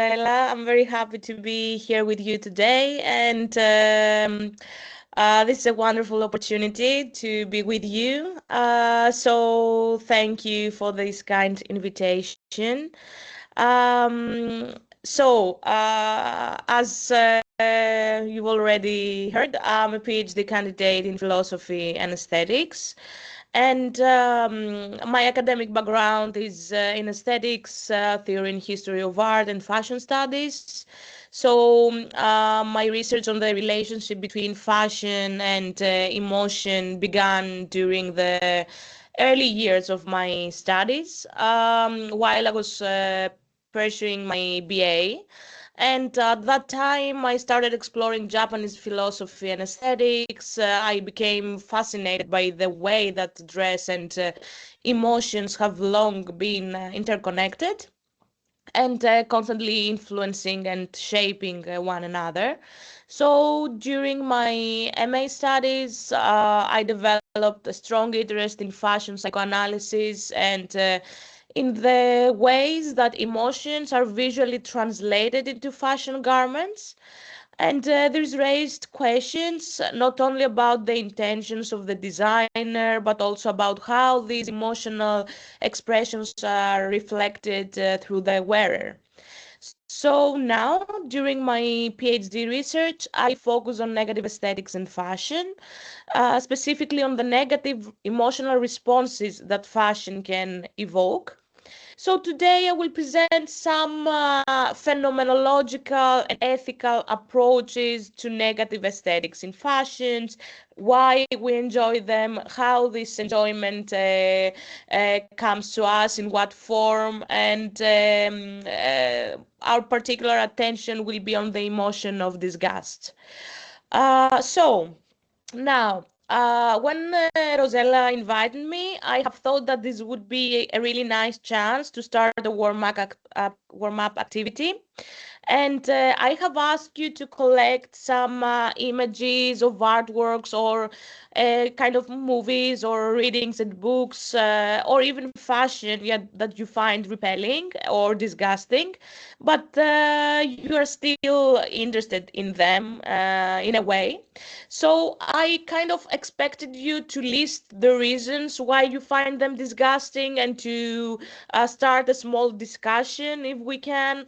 Rosella. I'm very happy to be here with you today, and this is a wonderful opportunity to be with you. So thank you for this kind invitation. Um, as you've already heard, I'm a PhD candidate in philosophy and aesthetics. And my academic background is in aesthetics, theory and history of art, and fashion studies. So my research on the relationship between fashion and emotion began during the early years of my studies, while I was pursuing my BA. And at that time, I started exploring Japanese philosophy and aesthetics. I became fascinated by the way that dress and emotions have long been interconnected and constantly influencing and shaping one another. So during my MA studies, I developed a strong interest in fashion psychoanalysis and in the ways that emotions are visually translated into fashion garments. And there's raised questions not only about the intentions of the designer, but also about how these emotional expressions are reflected through the wearer. So now, during my PhD research, I focus on negative aesthetics and fashion, specifically on the negative emotional responses that fashion can evoke. So today I will present some phenomenological and ethical approaches to negative aesthetics in fashions, why we enjoy them, how this enjoyment comes to us, in what form, and our particular attention will be on the emotion of disgust. So now, when Rosella invited me, I have thought that this would be a really nice chance to start a warm-up activity. And I have asked you to collect some images of artworks or kind of movies or readings and books or even fashion, yeah, that you find repelling or disgusting, but you are still interested in them in a way. So I kind of expected you to list the reasons why you find them disgusting and to start a small discussion if we can.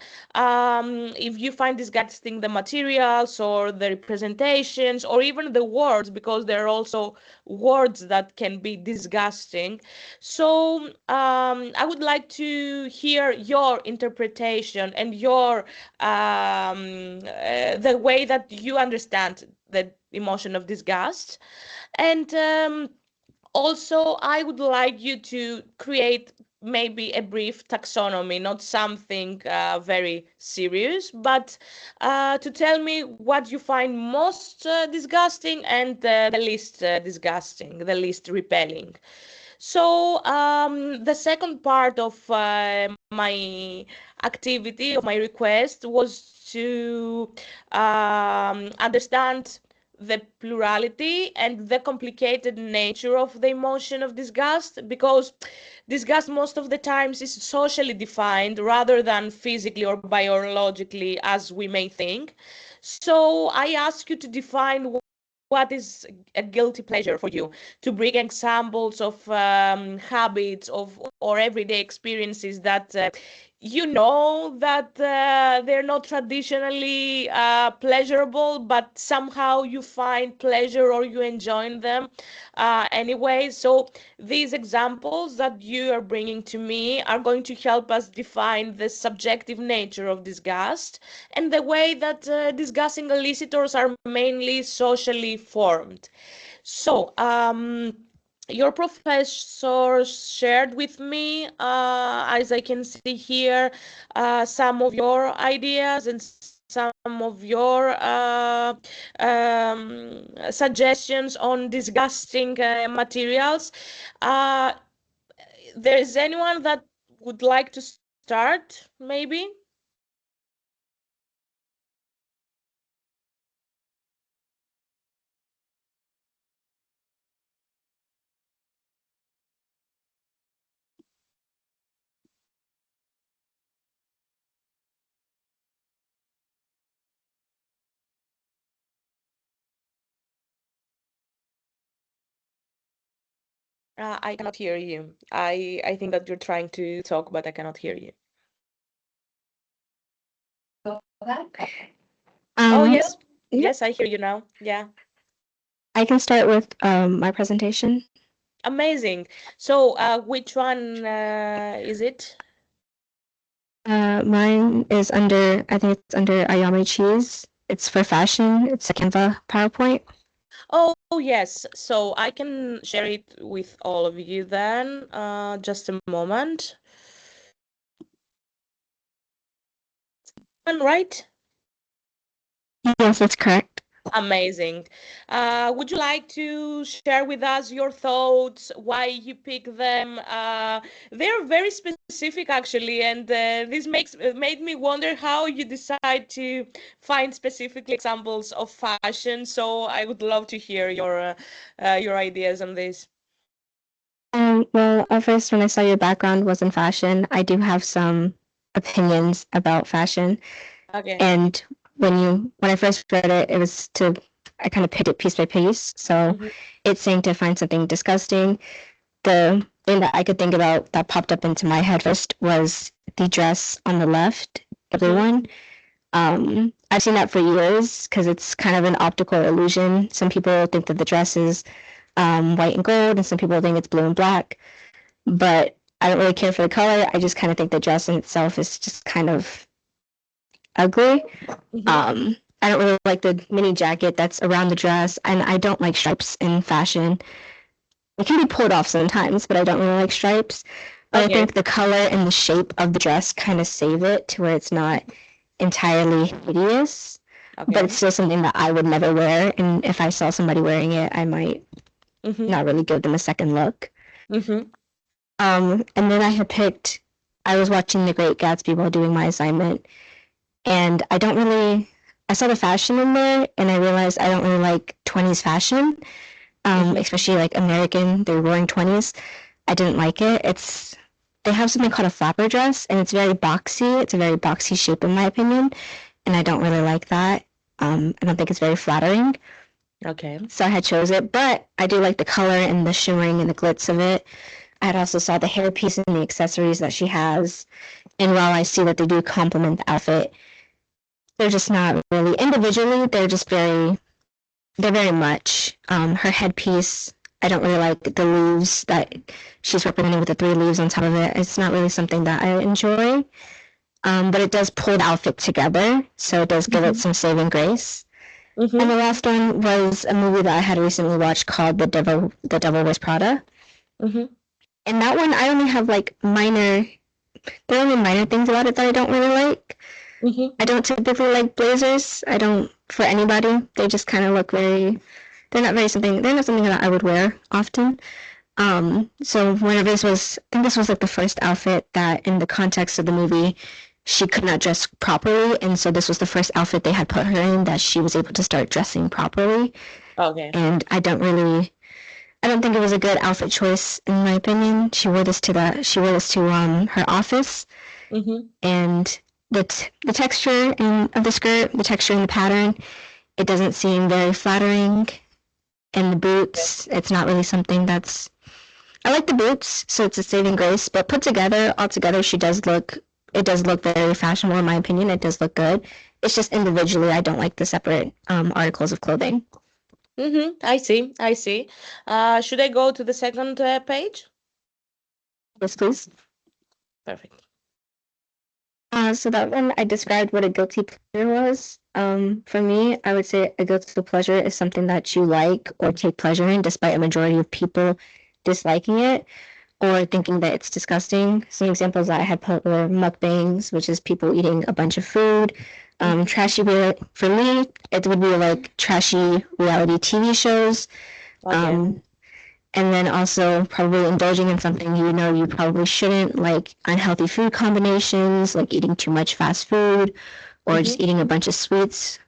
If you find disgusting the materials or the representations or even the words, because there are also words that can be disgusting. So I would like to hear your interpretation and your the way that you understand the emotion of disgust. And also, I would like you to create maybe a brief taxonomy, not something very serious, but to tell me what you find most disgusting and the least disgusting, the least repelling. So the second part of my activity, of my request, was to understand the plurality and the complicated nature of the emotion of disgust, because disgust most of the times is socially defined rather than physically or biologically as we may think. So I ask you to define what is a guilty pleasure for you, to bring examples of habits of or everyday experiences that you know that they're not traditionally pleasurable, but somehow you find pleasure or you enjoy them anyway. So these examples that you are bringing to me are going to help us define the subjective nature of disgust and the way that disgusting elicitors are mainly socially formed. So, your professor shared with me, as I can see here, some of your ideas and some of your suggestions on disgusting materials. Uh, there is anyone that would like to start, maybe? I cannot hear you. I think that you're trying to talk, but I cannot hear you. Oh, Um, yes. yeah, Yes, I hear you now. Yeah. I can start with my presentation. Amazing. So, which one is it? Mine is under, I think it's under Ayame Cheese. It's for fashion. It's a Canva PowerPoint. Oh, yes. So I can share it with all of you then. Just a moment. Right? Yes, that's correct. Amazing. Would you like to share with us your thoughts, why you pick them? They're very specific, actually, and this made me wonder how you decide to find specific examples of fashion. So I would love to hear your ideas on this. Well, at first, when I saw your background was in fashion, I do have some opinions about fashion. Okay. And when I first read it, I kind of picked it piece by piece. So Mm-hmm. it's saying to find something disgusting. The thing that I could think about that popped up into my head first was the dress on the left, the blue Mm-hmm. one. I've seen that for years because it's kind of an optical illusion. Some people think that the dress is white and gold, and some people think it's blue and black. But I don't really care for the color. I just kind of think the dress in itself is just kind of ugly. Mm-hmm. I don't really like the mini jacket that's around the dress, and I don't like stripes in fashion. It can be pulled off sometimes, but I don't really like stripes. But I Okay. think the color and the shape of the dress kind of save it to where it's not entirely hideous, but it's Okay. still something that I would never wear. And if I saw somebody wearing it, I might Mm-hmm. not really give them a second look. Mm-hmm. And then I was watching The Great Gatsby while doing my assignment, and I saw the fashion in there, and I realized I don't really like 20s fashion, Mm-hmm. especially like American, the roaring 20s. I didn't like it. They have something called a flapper dress, and it's very boxy. It's a very boxy shape, in my opinion, and I don't really like that. I don't think it's very flattering. Okay. So I had chose it, but I do like the color and the shimmering and the glitz of it. I had also saw the hairpiece and the accessories that she has, and while I see that they do complement the outfit, they're just not really individually. They're very much. Her headpiece, I don't really like the leaves that she's representing with the three leaves on top of it. It's not really something that I enjoy. But it does pull the outfit together, so it does give it Mm-hmm. some saving grace. And Mm-hmm. the last one was a movie that I had recently watched called The Devil Wears Prada. Mm-hmm. And that one, I only have like there are only minor things about it that I don't really like. Mm-hmm. I don't typically like blazers. I don't, for anybody. They just kind of they're not something that I would wear often. So I think this was like the first outfit that in the context of the movie, she could not dress properly. And so this was the first outfit they had put her in that she was able to start dressing properly. Okay. And I don't think it was a good outfit choice in my opinion. She wore this to her office, Mm-hmm. and the texture of the skirt, the texture and the pattern, it doesn't seem very flattering. And the boots, it's not really something that's. I like the boots, so it's a saving grace. But all together, It does look very fashionable in my opinion. It does look good. It's just individually, I don't like the separate articles of clothing. Mm-hmm. I see. I see. Should I go to the second page? Yes, please. Perfect. So that one, I described what a guilty pleasure was. For me, I would say a guilty pleasure is something that you like or take pleasure in, despite a majority of people disliking it or thinking that it's disgusting. Some examples that I had put were mukbangs, which is people eating a bunch of food. Mm-hmm. For me, it would be like trashy reality TV shows. Okay. Um, and then also probably indulging in something you know you probably shouldn't, like unhealthy food combinations, like eating too much fast food or just Mm-hmm. eating a bunch of sweets,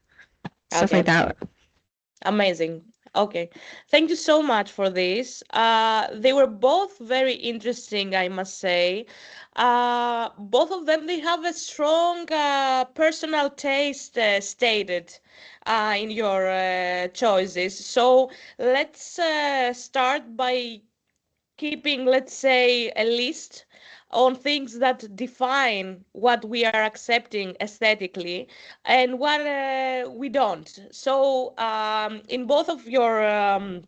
stuff like Okay. that. Amazing. Okay. Thank you so much for this. They were both very interesting, I must say. Both of them, they have a strong personal taste stated in your choices. So let's start by keeping, let's say, a list on things that define what we are accepting aesthetically and what we don't. So in both of your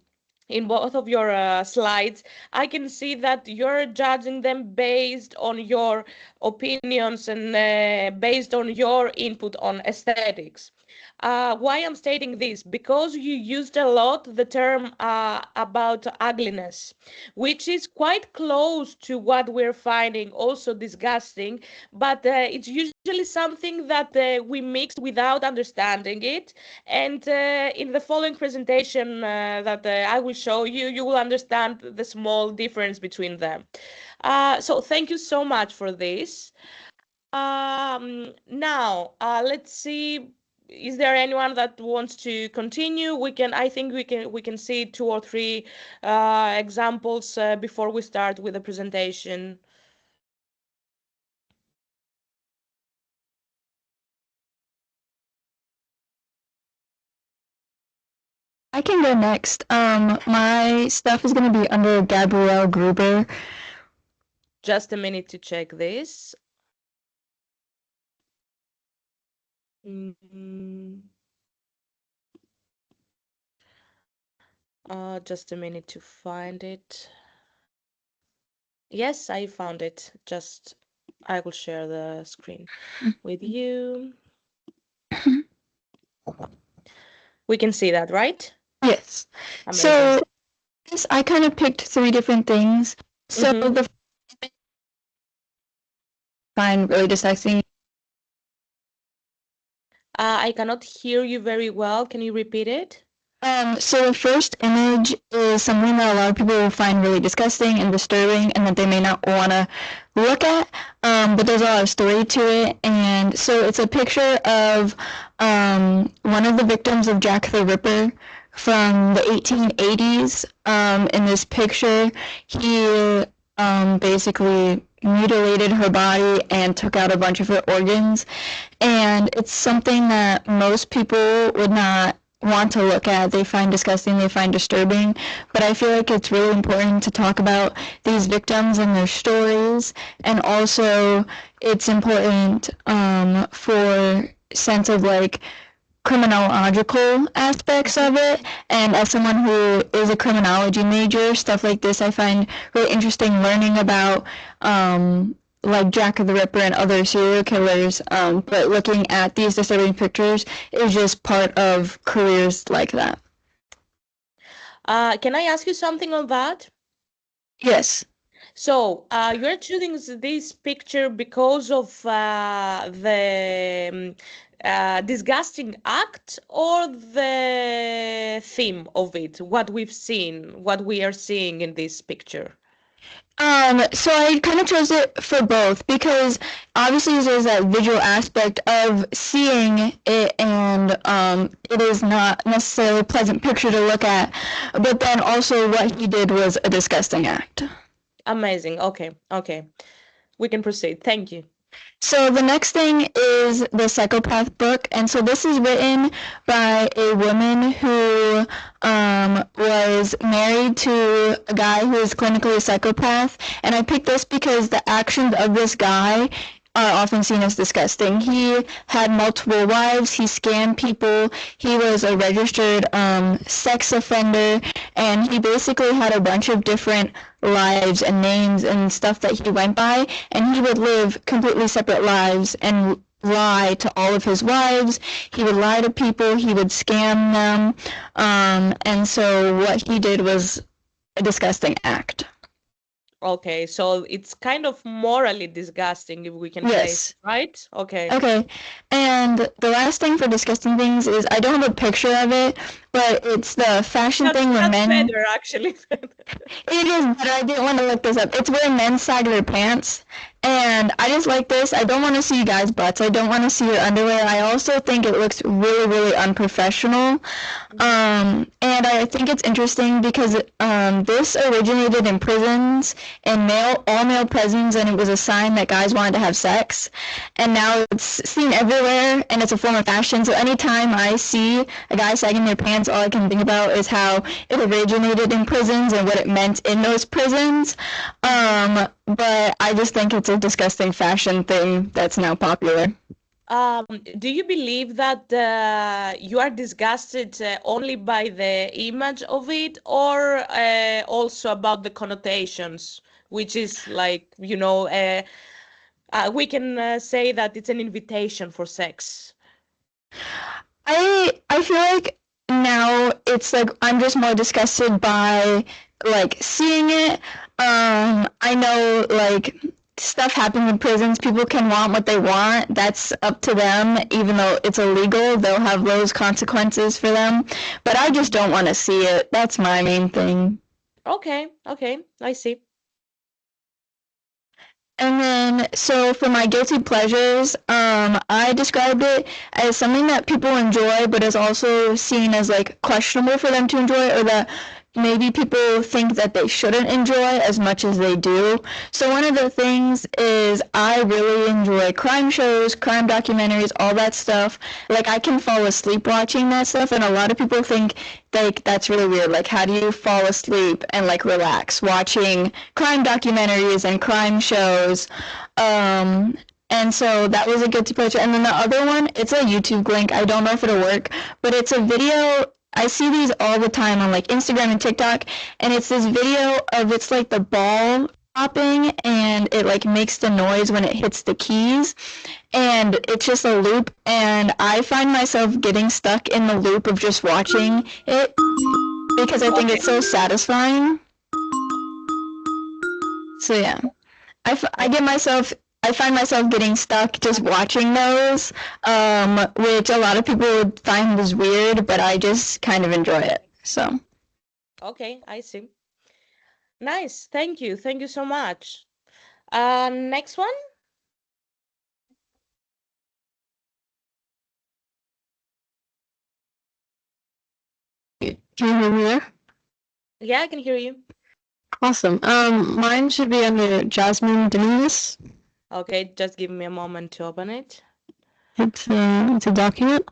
slides, I can see that you're judging them based on your opinions and based on your input on aesthetics. Why I'm stating this? Because you used a lot the term about ugliness, which is quite close to what we're finding also disgusting, but it's usually something that we mixed without understanding it. And in the following presentation that I will show you, you will understand the small difference between them. So thank you so much for this. Now, let's see. Is there anyone that wants to continue? I think we can see 2 or 3 examples before we start with the presentation. I can go next. My stuff is going to be under Gabrielle Gruber. Just a minute to check this. Just a minute to find it. Yes, I found it. I will share the screen with you. We can see that, right? Yes. Amazing. So yes, I kind of picked 3 different things. So the find really disgusting. I cannot hear you very well. Can you repeat it? So the first image is something that a lot of people will find really disgusting and disturbing and that they may not want to look at, but there's a lot of story to it. And so it's a picture of one of the victims of Jack the Ripper from the 1880s. In this picture, he basically mutilated her body and took out a bunch of her organs. And it's something that most people would not want to look at, they find disgusting, they find disturbing, but I feel like it's really important to talk about these victims and their stories, and also it's important for sense of like criminological aspects of it, and as someone who is a criminology major, stuff like this I find really interesting, learning about like Jack the Ripper and other serial killers, but looking at these disturbing pictures is just part of careers like that. Can I ask you something on that? Yes. So you're choosing this picture because of the disgusting act or the theme of it, what we've seen, what we are seeing in this picture? So I kind of chose it for both because obviously there's that visual aspect of seeing it, and it is not necessarily a pleasant picture to look at, but then also what he did was a disgusting act. Amazing. Okay. We can proceed. Thank you. So the next thing is the Psychopath book, and so this is written by a woman who was married to a guy who is clinically a psychopath, and I picked this because the actions of this guy are often seen as disgusting. He had multiple wives, he scammed people, he was a registered sex offender, and he basically had a bunch of different lives and names and stuff that he went by, and he would live completely separate lives and lie to all of his wives. He would lie to people, he would scam them, and so what he did was a disgusting act. Okay, so it's kind of morally disgusting, if we can say, right? Okay. Okay, and the last thing for disgusting things is I don't have a picture of it, but it's the fashion thing where men. That's better, actually. It is better. I didn't want to look this up. It's where men sag their pants, And I just like this. I don't want to see you guys' butts. I don't want to see your underwear. I also think it looks really, really unprofessional. And I think it's interesting because this originated in prisons, in all male prisons, and it was a sign that guys wanted to have sex. And now it's seen everywhere, and it's a form of fashion. So anytime I see a guy sagging their pants, all I can think about is how it originated in prisons and what it meant in those prisons. But I just think it's a disgusting fashion thing that's now popular. Do you believe that you are disgusted only by the image of it, or also about the connotations, which is like, we can say that it's an invitation for sex? I feel like now it's like I'm just more disgusted by like seeing it. I know like stuff happens in prisons. People can want what they want. That's up to them. Even though it's illegal, they'll have those consequences for them. But I just don't want to see it. That's my main thing. Okay, I see. And then, so for my guilty pleasures, I described it as something that people enjoy, but is also seen as like questionable for them to enjoy, or that maybe people think that they shouldn't enjoy as much as they do. So one of the things is I really enjoy crime shows, crime documentaries, all that stuff. Like I can fall asleep watching that stuff, and a lot of people think like that's really weird. Like how do you fall asleep and like relax watching crime documentaries and crime shows? And so that was a guilty pleasure. And then the other one, it's a YouTube link. I don't know if it'll work, but it's a video. I see these all the time on like Instagram and TikTok, and it's this video of it's like the ball popping, and it like makes the noise when it hits the keys, and it's just a loop, and I find myself getting stuck in the loop of just watching it because I think it's so satisfying. So yeah, I find myself getting stuck just watching those, which a lot of people would find as weird, but I just kind of enjoy it. So. Okay, I see. Nice. Thank you. Thank you so much. Next one. Can you hear me there? Yeah, I can hear you. Awesome. Mine should be under Jasmine Denise. Okay, just give me a moment to open it. It's a document.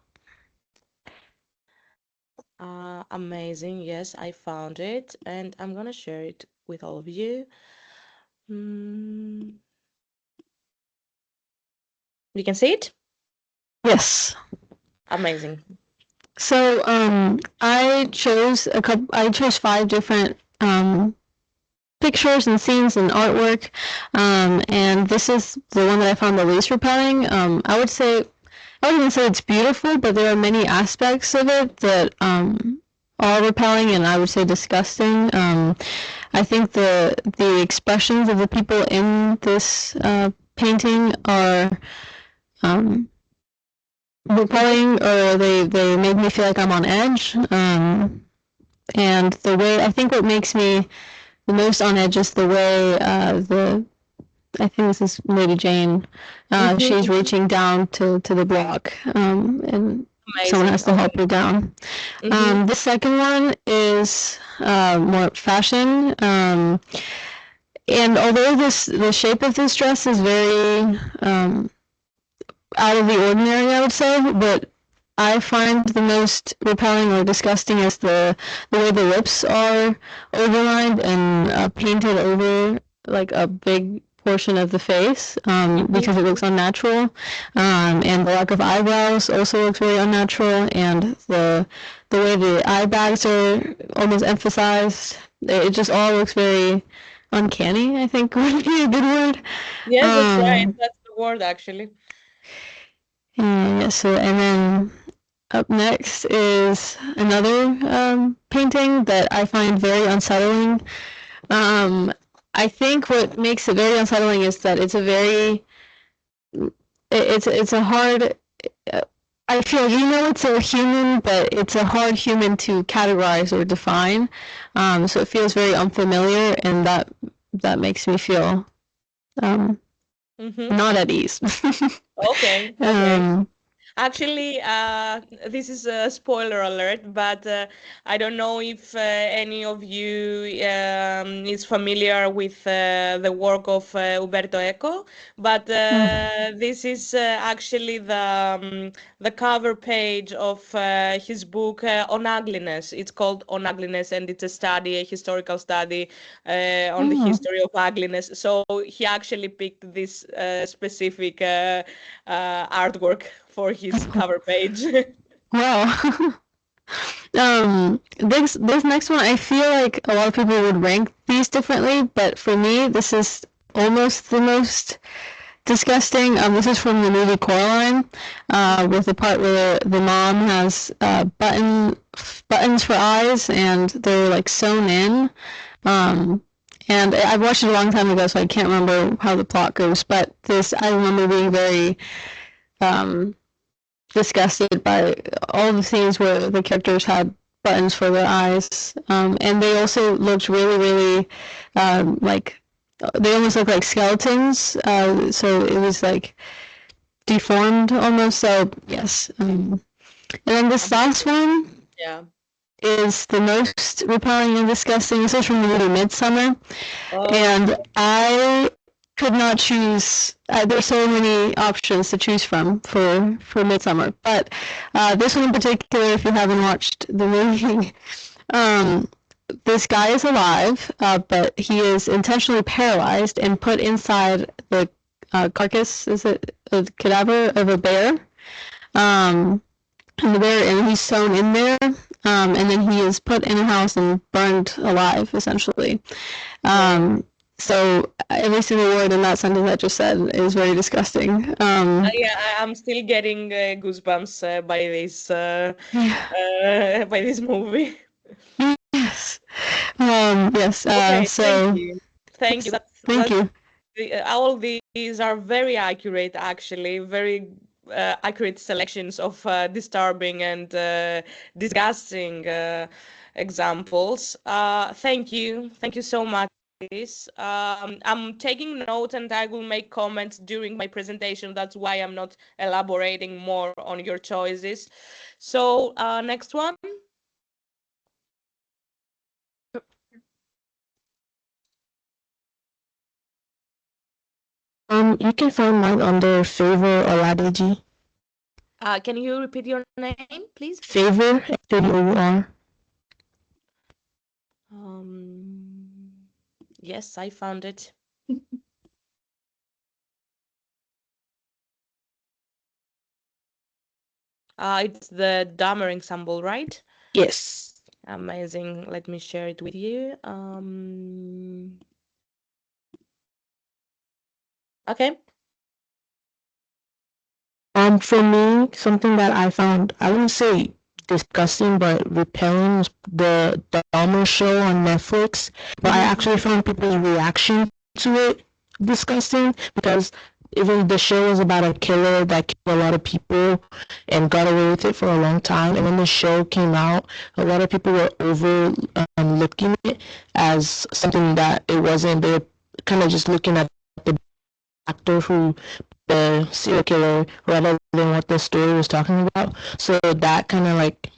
Amazing. Yes, I found it, and I'm gonna share it with all of you. You can see it? Yes. Amazing. So I chose 5 different pictures and scenes and artwork, and this is the one that I found the least repelling. I wouldn't even say it's beautiful, but there are many aspects of it that are repelling, and I would say disgusting. I think the expressions of the people in this painting are repelling, or they make me feel like I'm on edge. And the way, I think what makes me the most on edge is the way I think this is Lady Jane. She's reaching down to the block, and Amazing. someone has to help her down. The second one is more fashion, and although the shape of this dress is very out of the ordinary, I would say, but I find the most repelling or disgusting is the way the lips are overlined and painted over like a big portion of the face, because it looks unnatural, and the lack of eyebrows also looks very unnatural, and the way the eye bags are almost emphasized, it just all looks very uncanny, I think would be a good word. Yes, that's right. That's the word, actually. Yeah, so, and then up next is another painting that I find very unsettling. I think what makes it very unsettling is that it's a hard, I feel, it's a human, but it's a hard human to categorize or define. So it feels very unfamiliar, and that makes me feel not at ease. Okay. Actually, this is a spoiler alert, but I don't know if any of you is familiar with the work of Umberto Eco, but this is actually the cover page of his book on ugliness. It's called On Ugliness, and it's a study, a historical study on the history of ugliness. So he actually picked this specific artwork for his cover page. Wow. This next one, I feel like a lot of people would rank these differently, but for me, this is almost the most disgusting. This is from the movie Coraline, with the part where the mom has buttons for eyes, and they're like sewn in. And I watched it a long time ago, so I can't remember how the plot goes. But I remember being very disgusted by all the scenes where the characters had buttons for their eyes, and they also looked really, really like they almost looked like skeletons. So it was like deformed almost. So yes, and then this last one, is the most repelling and disgusting. This is from the movie Midsummer, and I could not choose. There's so many options to choose from for Midsummer, but this one in particular, if you haven't watched the movie, this guy is alive, but he is intentionally paralyzed and put inside the carcass. Is it a cadaver of a bear? And he's sewn in there, and then he is put in a house and burned alive, essentially. So every single word in that sentence I just said is very disgusting. I'm still getting goosebumps by this movie. Yes. Yes. Okay, so thank you. Thank you. All these are very accurate, actually, very accurate selections of disturbing and disgusting examples. Thank you so much. I'm taking notes, and I will make comments during my presentation. That's why I'm not elaborating more on your choices. So next one. You can find mine under favor or liability. Can you repeat your name, please? Favor, F-A-V-O-U-R. Yes, I found it. It's the Dammering symbol, right? Yes. Amazing. Let me share it with you. Okay. For me, something that I found, I wouldn't say disgusting, but repelling, was the Dahmer show on Netflix. But I actually found people's reaction to it disgusting, because even the show was about a killer that killed a lot of people and got away with it for a long time. And when the show came out, a lot of people were overlooking it as something that it wasn't. They were kind of just looking at the actor who the serial killer rather than what the story was talking about. So that kind of like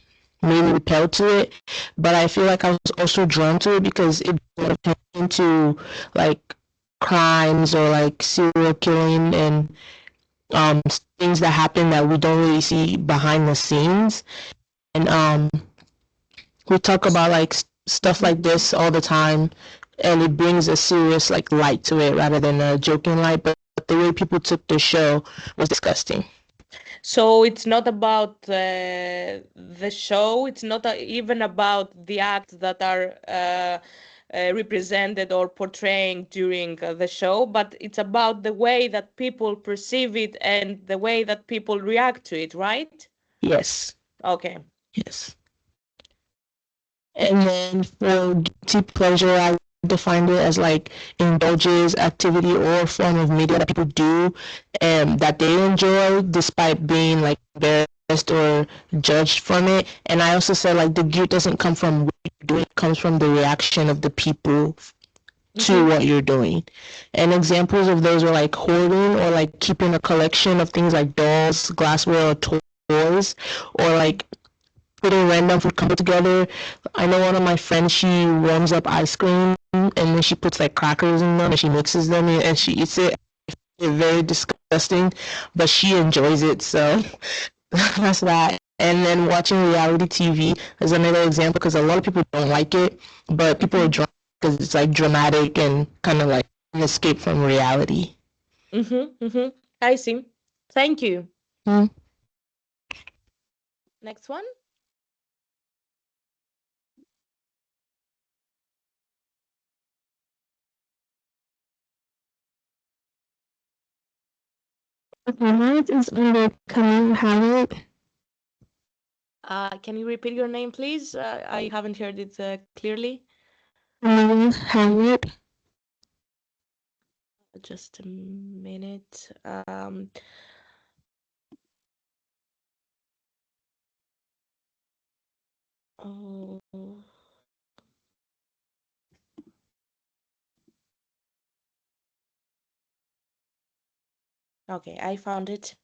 made me repelled to it. But I feel like I was also drawn to it because it brought attention to like crimes or like serial killing and things that happen that we don't really see behind the scenes. And we talk about like stuff like this all the time, and it brings a serious like light to it rather than a joking light. But the way people took the show was disgusting. So it's not about the show. It's not even about the acts that are represented or portraying during the show, but it's about the way that people perceive it and the way that people react to it, right? Yes. Okay. Yes. And then for guilty pleasure, I defined it as like indulges, activity, or form of media that people do and that they enjoy despite being like embarrassed or judged from it. And I also said like the guilt doesn't come from what you do, it comes from the reaction of the people to what you're doing. And examples of those are like hoarding, or like keeping a collection of things like dolls, glassware, or toys, or like putting random food combo together. I know one of my friends, she warms up ice cream and then she puts like crackers in them and she mixes them and she eats it. It's very disgusting, but she enjoys it, so that's that. And then watching reality TV is another example, because a lot of people don't like it, but people are drawn because it's like dramatic and kind of like an escape from reality. I see. Thank you. Next one. Mine is under Camille Howard. Can you repeat your name, please? I haven't heard it clearly. Camille Howard. Just a minute. Oh. Okay, I found it.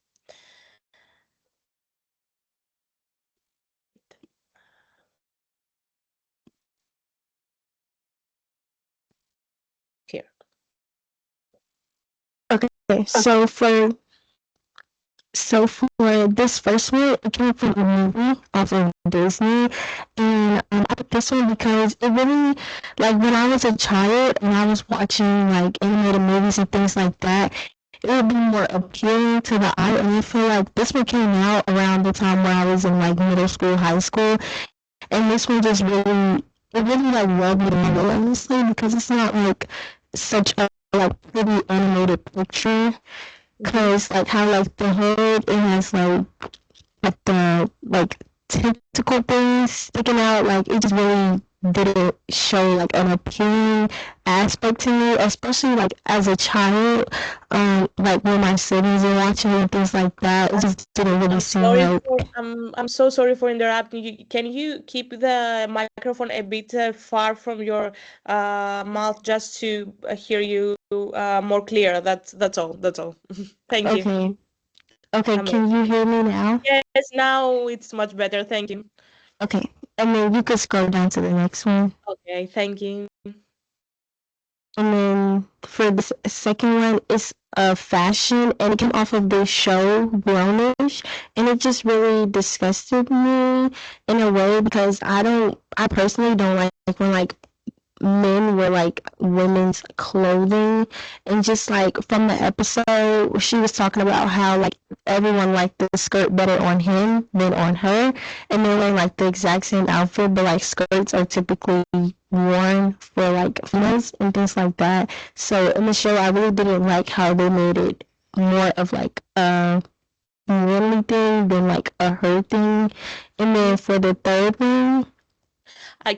Here. Okay, so for this first one, it came from a movie off of Disney, and I picked this one because it really, like, when I was a child and I was watching like animated movies and things like that, it would be more appealing to the eye. And I feel like this one came out around the time where I was in like middle school, high school, and this one just really, it really like rubbed me the wrong way, honestly, because it's not like such a like pretty animated picture. Cause like how like the head, it has like the like tentacle things sticking out, like it just really didn't show like an appealing aspect to me, especially like as a child. Like when my siblings are watching and things like that, it just didn't really seem like. I'm so sorry for interrupting you. Can you keep the microphone a bit far from your mouth just to hear you more clear? That's all. That's all. Thank you. Okay, can you hear me now? Yes, now it's much better. Thank you. Okay, and then you could scroll down to the next one. Okay, thank you. And then for the second one, it's fashion, and it came off of the show Grownish, and it just really disgusted me in a way, because I personally don't like when like men wear like women's clothing. And just like from the episode, she was talking about how like everyone liked the skirt better on him than on her, and they're wearing like the exact same outfit, but like skirts are typically worn for like females and things like that. So in the show, I really didn't like how they made it more of like a womanly thing than like a her thing. And then for the third one,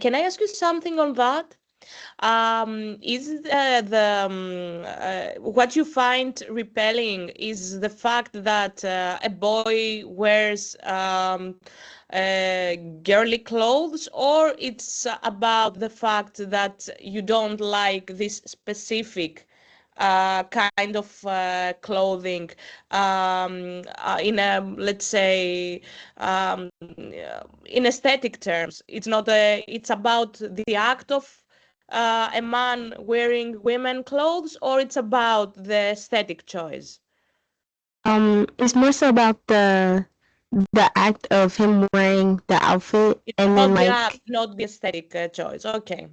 can I ask you something on that? Is what you find repelling is the fact that a boy wears girly clothes, or it's about the fact that you don't like this specific kind of clothing in a, let's say, in aesthetic terms? It's not it's about the act of a man wearing women clothes, or it's about the aesthetic choice? It's more so about the act of him wearing the outfit, It's and not then the like act, not the aesthetic choice. Okay.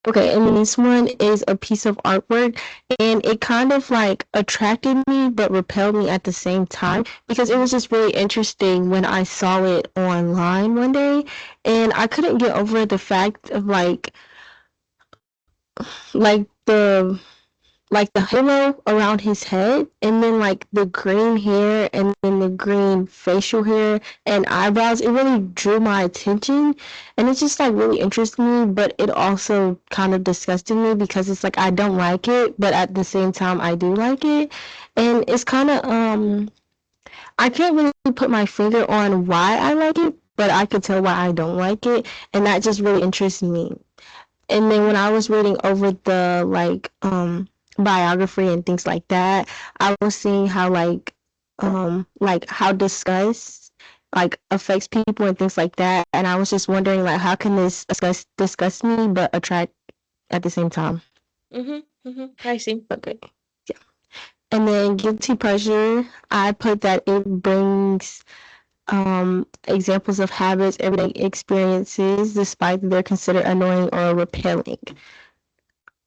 okay, and then this one is a piece of artwork, and it kind of like attracted me but repelled me at the same time, because it was just really interesting when I saw it online one day, and I couldn't get over the fact of like the halo around his head, and then like the green hair, and then the green facial hair and eyebrows. It really drew my attention, and it just like really interested me, but it also kind of disgusted me, because it's like I don't like it, but at the same time I do like it. And it's kind of I can't really put my finger on why I like it, but I could tell why I don't like it, and that just really interests me. And then when I was reading over the biography and things like that, I was seeing how how disgust affects people and things like that, and I was just wondering like how can this disgust me but attract at the same time. I see. Okay. Yeah. And then guilty pleasure, I put that it brings examples of habits, everyday experiences, despite that they're considered annoying or repelling.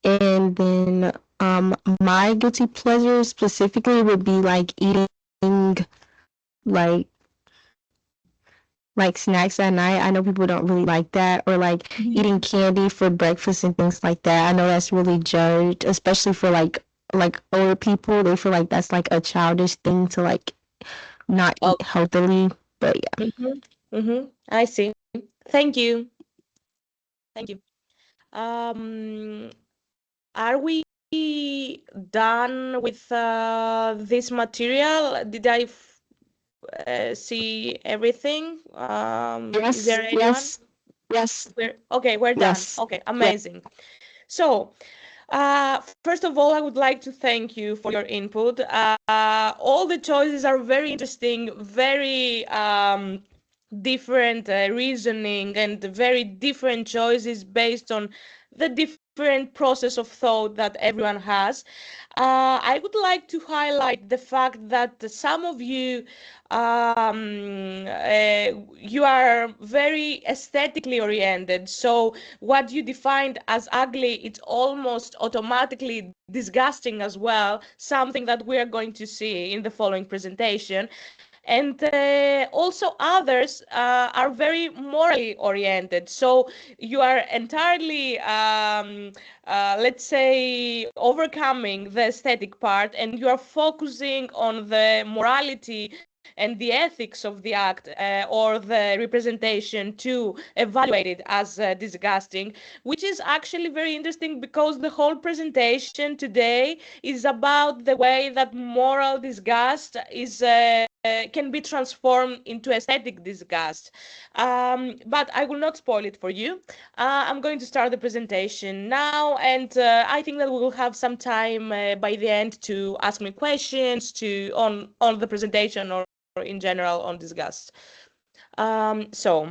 And then my guilty pleasure specifically would be like eating like snacks at night. I know people don't really like that, or like eating candy for breakfast and things like that. I know that's really judged, especially for like older people. They feel like that's like a childish thing to like not eat healthily. But yeah. I see. Thank you. Are we done with this material? Did I see everything? Yes. Is there anyone? Yes. We're done. Okay, amazing. Yeah. So, first of all, I would like to thank you for your input. All the choices are very interesting, very different reasoning, and very different choices based on the different process of thought that everyone has. I would like to highlight the fact that some of you you are very aesthetically oriented. So what you defined as ugly, it's almost automatically disgusting as well, something that we are going to see in the following presentation. And also others are very morally oriented. So you are entirely, let's say, overcoming the aesthetic part, and you are focusing on the morality and the ethics of the act or the representation to evaluate it as disgusting, which is actually very interesting because the whole presentation today is about the way that moral disgust is can be transformed into aesthetic disgust. But I will not spoil it for you. I'm going to start the presentation now, and I think that we will have some time by the end to ask me questions on the presentation or in general on disgust. So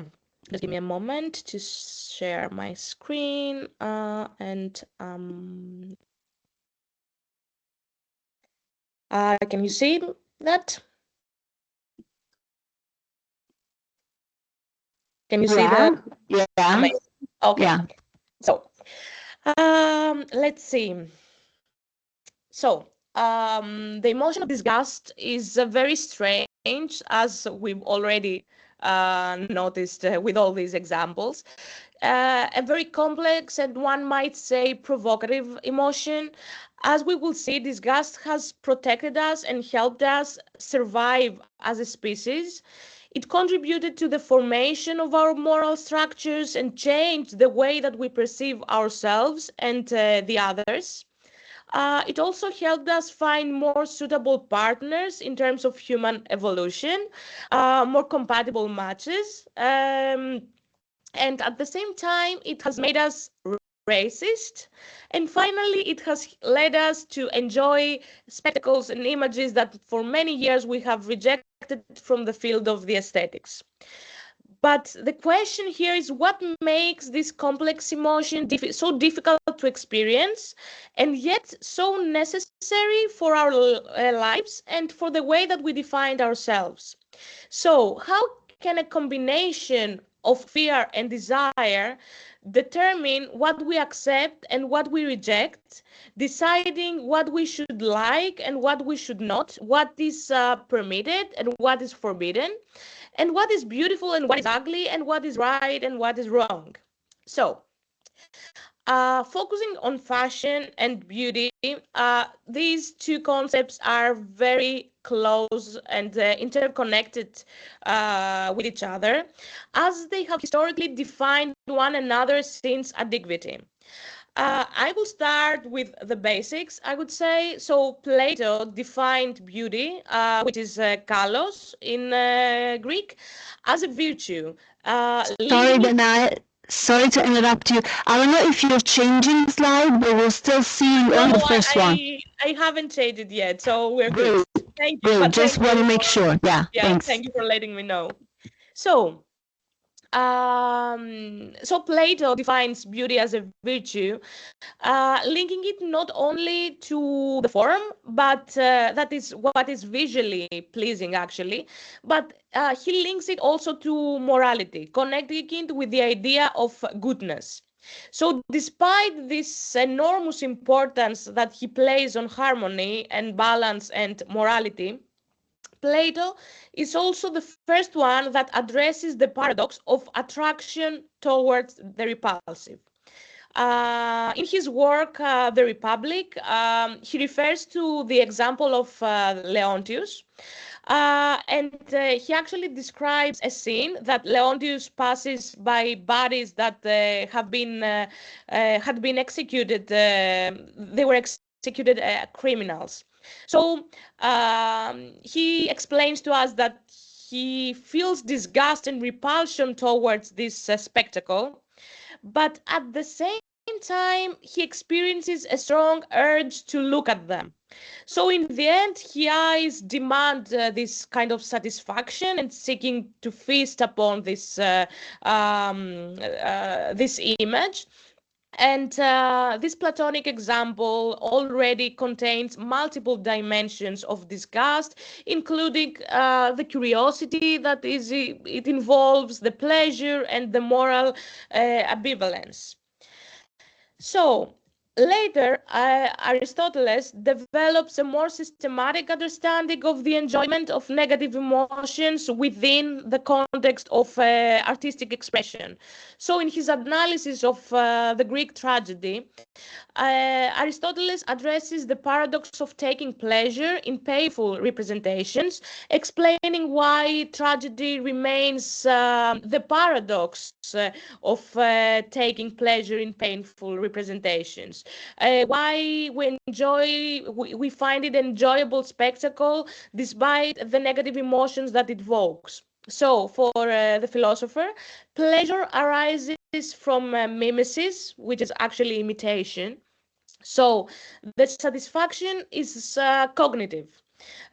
just give me a moment to share my screen and can you see that? Can you see the? Yeah. Amazing. Okay. Yeah. So let's see. So the emotion of disgust is very strange, as we've already noticed with all these examples. A very complex and one might say provocative emotion. As we will see, disgust has protected us and helped us survive as a species. It contributed to the formation of our moral structures and changed the way that we perceive ourselves and the others. It also helped us find more suitable partners in terms of human evolution, more compatible matches. And at the same time, it has made us racist. And finally, it has led us to enjoy spectacles and images that for many years we have rejected from the field of the aesthetics. But the question here is what makes this complex emotion so difficult to experience and yet so necessary for our lives and for the way that we define ourselves. So how can a combination of fear and desire determine what we accept and what we reject, deciding what we should like and what we should not, what is permitted and what is forbidden, and what is beautiful and what is ugly, and what is right and what is wrong. So, focusing on fashion and beauty, these two concepts are very close and interconnected with each other, as they have historically defined one another since antiquity. I will start with the basics, I would say. So Plato defined beauty, which is kalos in Greek, as a virtue. Sorry, Danae. Sorry to interrupt you. I don't know if you're changing the slide, but we're still seeing on the first one. I haven't changed it yet, so we're good. Thank you. Good. Just want to make sure. Yeah, thanks. Thank you for letting me know. So, so Plato defines beauty as a virtue, linking it not only to the form, but that is what is visually pleasing, actually, but he links it also to morality, connecting it with the idea of goodness. So despite this enormous importance that he places on harmony and balance and morality, Plato is also the first one that addresses the paradox of attraction towards the repulsive. In his work, The Republic, he refers to the example of Leontius, and he actually describes a scene that Leontius passes by bodies that had been executed. They were executed criminals. So he explains to us that he feels disgust and repulsion towards this spectacle, but at the same time, he experiences a strong urge to look at them. So in the end, his eyes demand this kind of satisfaction and seeking to feast upon this this image. And this Platonic example already contains multiple dimensions of disgust, including the curiosity that it involves, the pleasure and the moral ambivalence. So later, Aristotle develops a more systematic understanding of the enjoyment of negative emotions within the context of artistic expression. So in his analysis of the Greek tragedy, Aristotle addresses the paradox of taking pleasure in painful representations, explaining why tragedy remains the paradox of taking pleasure in painful representations. Why we find it enjoyable spectacle despite the negative emotions that it evokes. So for the philosopher, pleasure arises from mimesis, which is actually imitation. So the satisfaction is cognitive,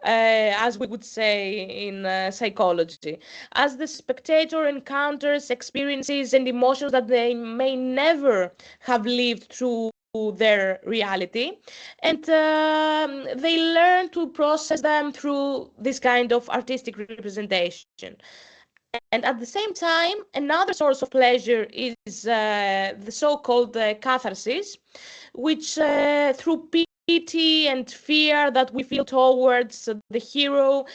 as we would say in psychology, as the spectator encounters experiences and emotions that they may never have lived through their reality, and they learn to process them through this kind of artistic representation. And at the same time, another source of pleasure is the so-called catharsis, which through pity and fear that we feel towards the hero,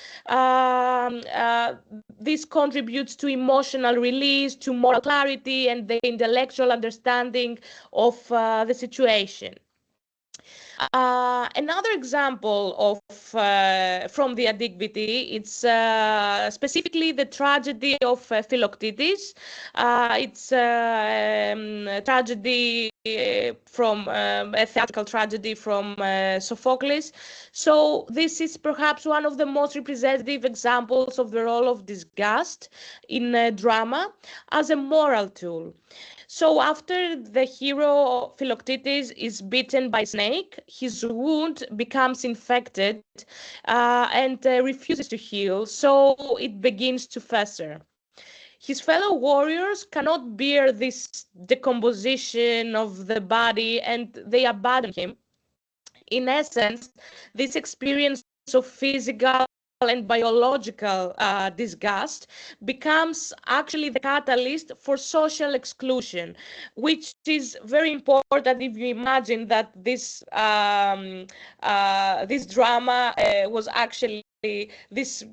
this contributes to emotional release, to moral clarity, and the intellectual understanding of the situation. Another example of from the Antiquity, it's specifically the tragedy of Philoctetes. It's tragedy from a theatrical tragedy from Sophocles. So this is perhaps one of the most representative examples of the role of disgust in drama as a moral tool. So after the hero Philoctetes is bitten by a snake, his wound becomes infected and refuses to heal, so it begins to fester. His fellow warriors cannot bear this decomposition of the body and they abandon him. In essence, this experience of physical and biological disgust becomes actually the catalyst for social exclusion, which is very important if you imagine that this this drama was actually this,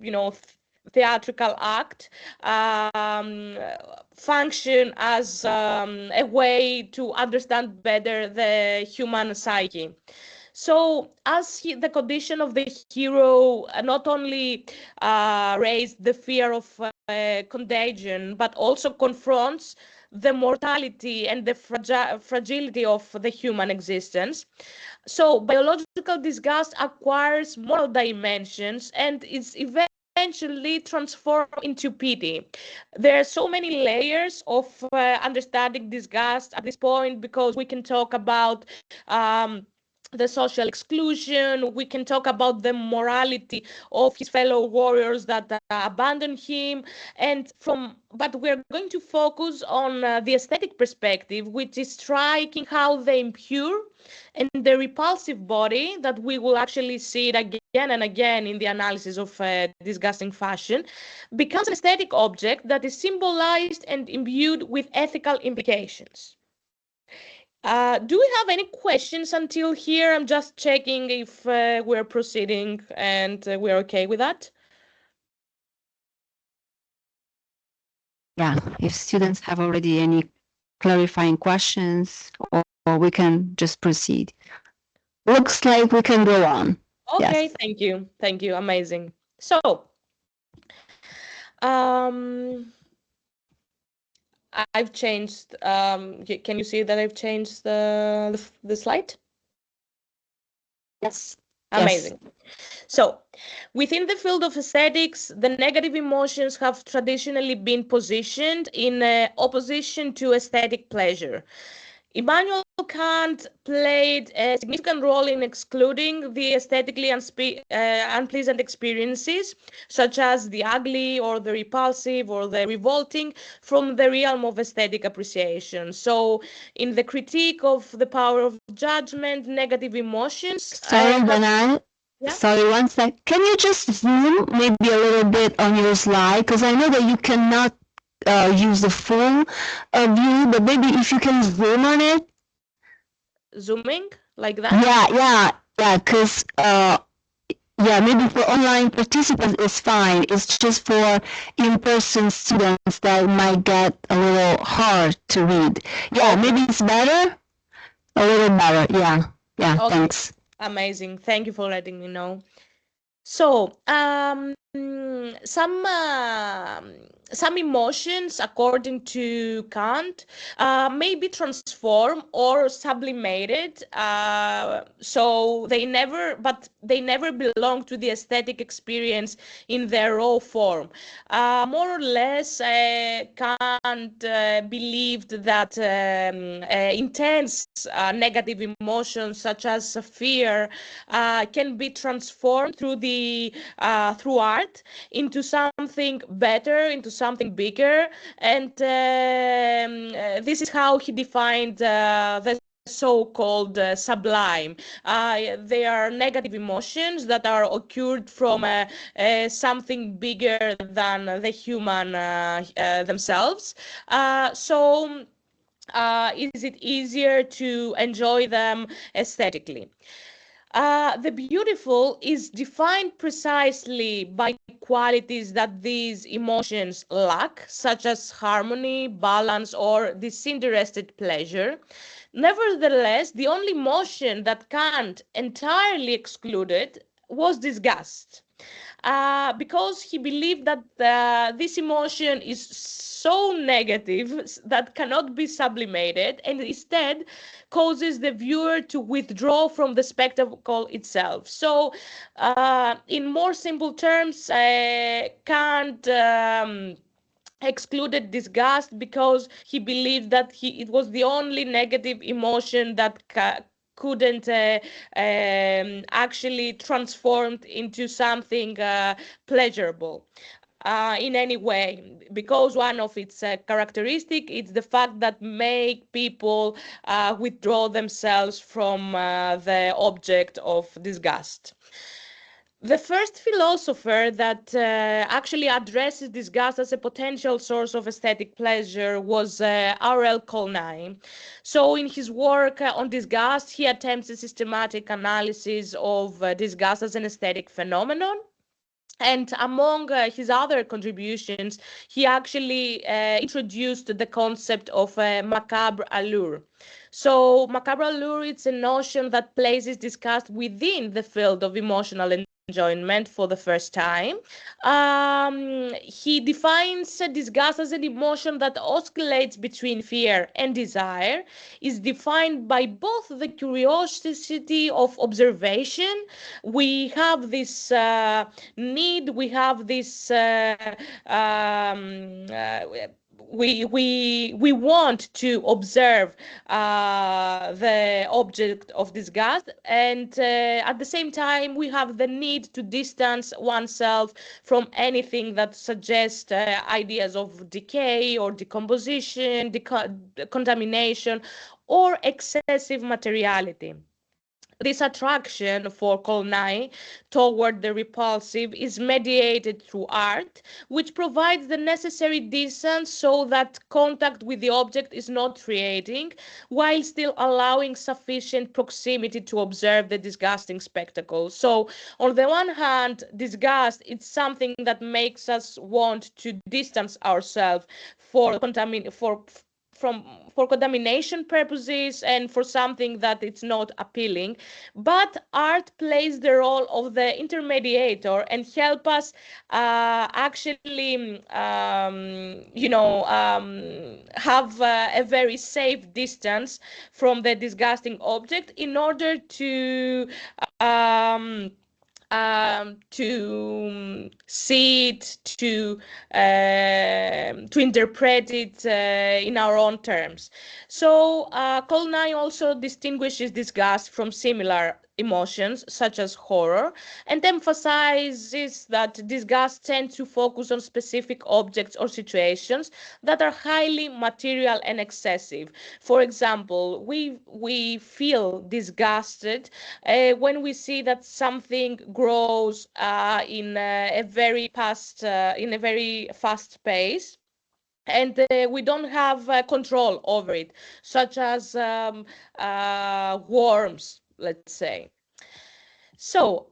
theatrical act function as a way to understand better the human psyche. So as the condition of the hero not only raised the fear of contagion, but also confronts the mortality and the fragility of the human existence. So biological disgust acquires moral dimensions and is eventually transformed into pity. There are so many layers of understanding disgust at this point, because we can talk about the social exclusion, we can talk about the morality of his fellow warriors that abandon him, but we're going to focus on the aesthetic perspective, which is striking how the impure and the repulsive body, that we will actually see it again and again in the analysis of disgusting fashion, becomes an aesthetic object that is symbolized and imbued with ethical implications. Do we have any questions until here? I'm just checking if we're proceeding and we're okay with that. Yeah, if students have already any clarifying questions, or we can just proceed. Looks like we can go on. Okay, Yes. thank you. Thank you. Amazing. So, I've changed. Can you see that I've changed the slide? Yes. Amazing. Yes. So, within the field of aesthetics, the negative emotions have traditionally been positioned in opposition to aesthetic pleasure. Immanuel Kant played a significant role in excluding the aesthetically unpleasant experiences, such as the ugly or the repulsive or the revolting, from the realm of aesthetic appreciation. So, in the critique of the power of judgment, negative emotions... Sorry, Danae. Yeah? Sorry, one sec. Can you just zoom maybe a little bit on your slide? Because I know that you cannot use the full view, but maybe if you can zoom on it. Zooming like that? Yeah, because maybe for online participants it's fine. It's just for in-person students that might get a little hard to read. Yeah, okay. Maybe it's better? A little better, yeah, okay. Thanks. Amazing, thank you for letting me know. So, some emotions, according to Kant, may be transformed or sublimated. So they never belong to the aesthetic experience in their raw form. More or less, Kant believed that intense negative emotions, such as fear, can be transformed through art into something better, into something bigger, and this is how he defined the so-called sublime. They are negative emotions that are occurred from something bigger than the human themselves. So is it easier to enjoy them aesthetically? The beautiful is defined precisely by qualities that these emotions lack, such as harmony, balance, or disinterested pleasure. Nevertheless, the only emotion that Kant entirely excluded was disgust. Because he believed that this emotion is so negative that cannot be sublimated, and instead causes the viewer to withdraw from the spectacle itself. So, in more simple terms, Kant excluded disgust because he believed that it was the only negative emotion that couldn't actually transformed into something pleasurable in any way, because one of its characteristic is the fact that make people withdraw themselves from the object of disgust. The first philosopher that actually addresses disgust as a potential source of aesthetic pleasure was R.L. Colnay. So in his work on disgust, he attempts a systematic analysis of disgust as an aesthetic phenomenon. And among his other contributions, he actually introduced the concept of macabre allure. So macabre allure, it's a notion that places disgust within the field of emotional enjoyment for the first time. He defines disgust as an emotion that oscillates between fear and desire, is defined by both the curiosity of observation. We have this need, we have this we want to observe the object of disgust, and at the same time we have the need to distance oneself from anything that suggests ideas of decay or decomposition, contamination, or excessive materiality. This attraction for Kolnai toward the repulsive is mediated through art, which provides the necessary distance so that contact with the object is not creating, while still allowing sufficient proximity to observe the disgusting spectacle. So, on the one hand, disgust is something that makes us want to distance ourselves for contamination purposes and for something that it's not appealing, but art plays the role of the intermediator and help us actually have a very safe distance from the disgusting object in order to see it, to interpret it in our own terms. So Kolnai also distinguishes disgust from similar emotions such as horror, and emphasizes that disgust tends to focus on specific objects or situations that are highly material and excessive. For example, we feel disgusted when we see that something grows in a very fast pace, and we don't have control over it, such as worms, let's say. So,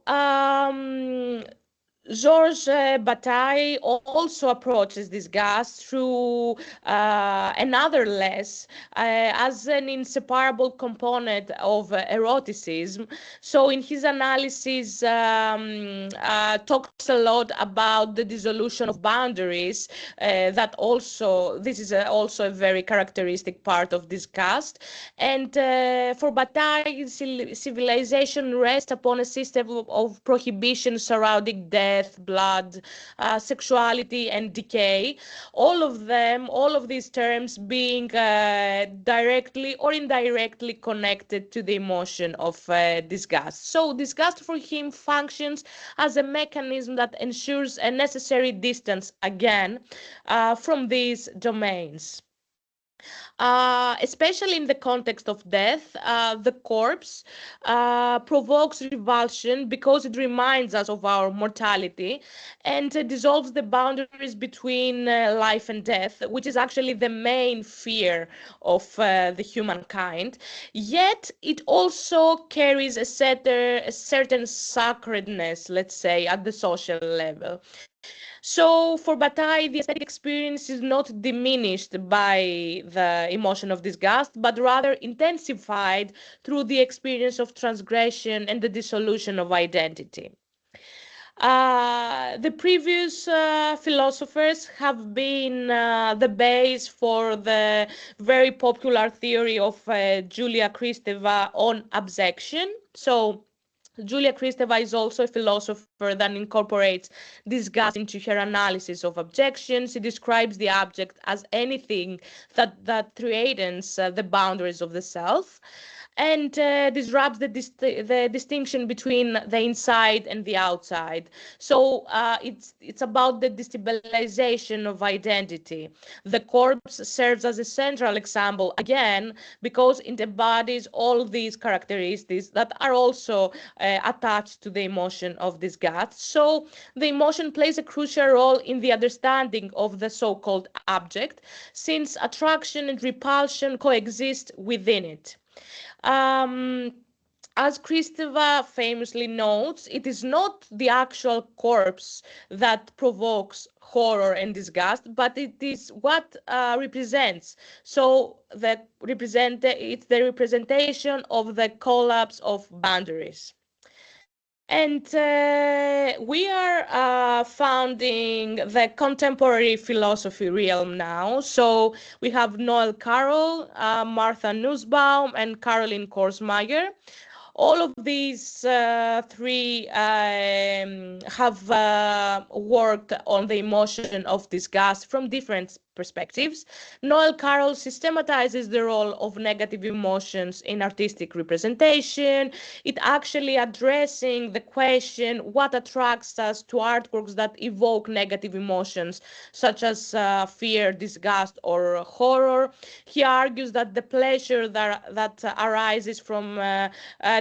Georges Bataille also approaches disgust through another lens as an inseparable component of eroticism. So in his analysis, talks a lot about the dissolution of boundaries. This is also a very characteristic part of disgust. And for Bataille, civilization rests upon a system of prohibition surrounding death, blood, sexuality, and decay. All of these terms being directly or indirectly connected to the emotion of disgust. So disgust for him functions as a mechanism that ensures a necessary distance again from these domains. Especially in the context of death, the corpse provokes revulsion because it reminds us of our mortality and dissolves the boundaries between life and death, which is actually the main fear of the humankind. Yet it also carries a certain sacredness, let's say, at the social level. So for Bataille, the aesthetic experience is not diminished by the emotion of disgust, but rather intensified through the experience of transgression and the dissolution of identity. The previous philosophers have been the base for the very popular theory of Julia Kristeva on abjection. So Julia Kristeva is also a philosopher that incorporates disgust into her analysis of abjection. She describes the object as anything that threatens the boundaries of the self, and disrupts the distinction between the inside and the outside. So it's about the destabilization of identity. The corpse serves as a central example, again, because it embodies all these characteristics that are also attached to the emotion of disgust. So the emotion plays a crucial role in the understanding of the so-called object, since attraction and repulsion coexist within it. Um, as Kristeva famously notes, it is not the actual corpse that provokes horror and disgust, but it is what represents. So it's the representation of the collapse of boundaries. And we are founding the contemporary philosophy realm now. So we have Noel Carroll, Martha Nussbaum, and Caroline Korsmayer. All of these three have worked on the emotion of disgust from different perspectives. Noel Carroll systematizes the role of negative emotions in artistic representation. It actually addressing the question what attracts us to artworks that evoke negative emotions, such as fear, disgust, or horror. He argues that the pleasure that arises from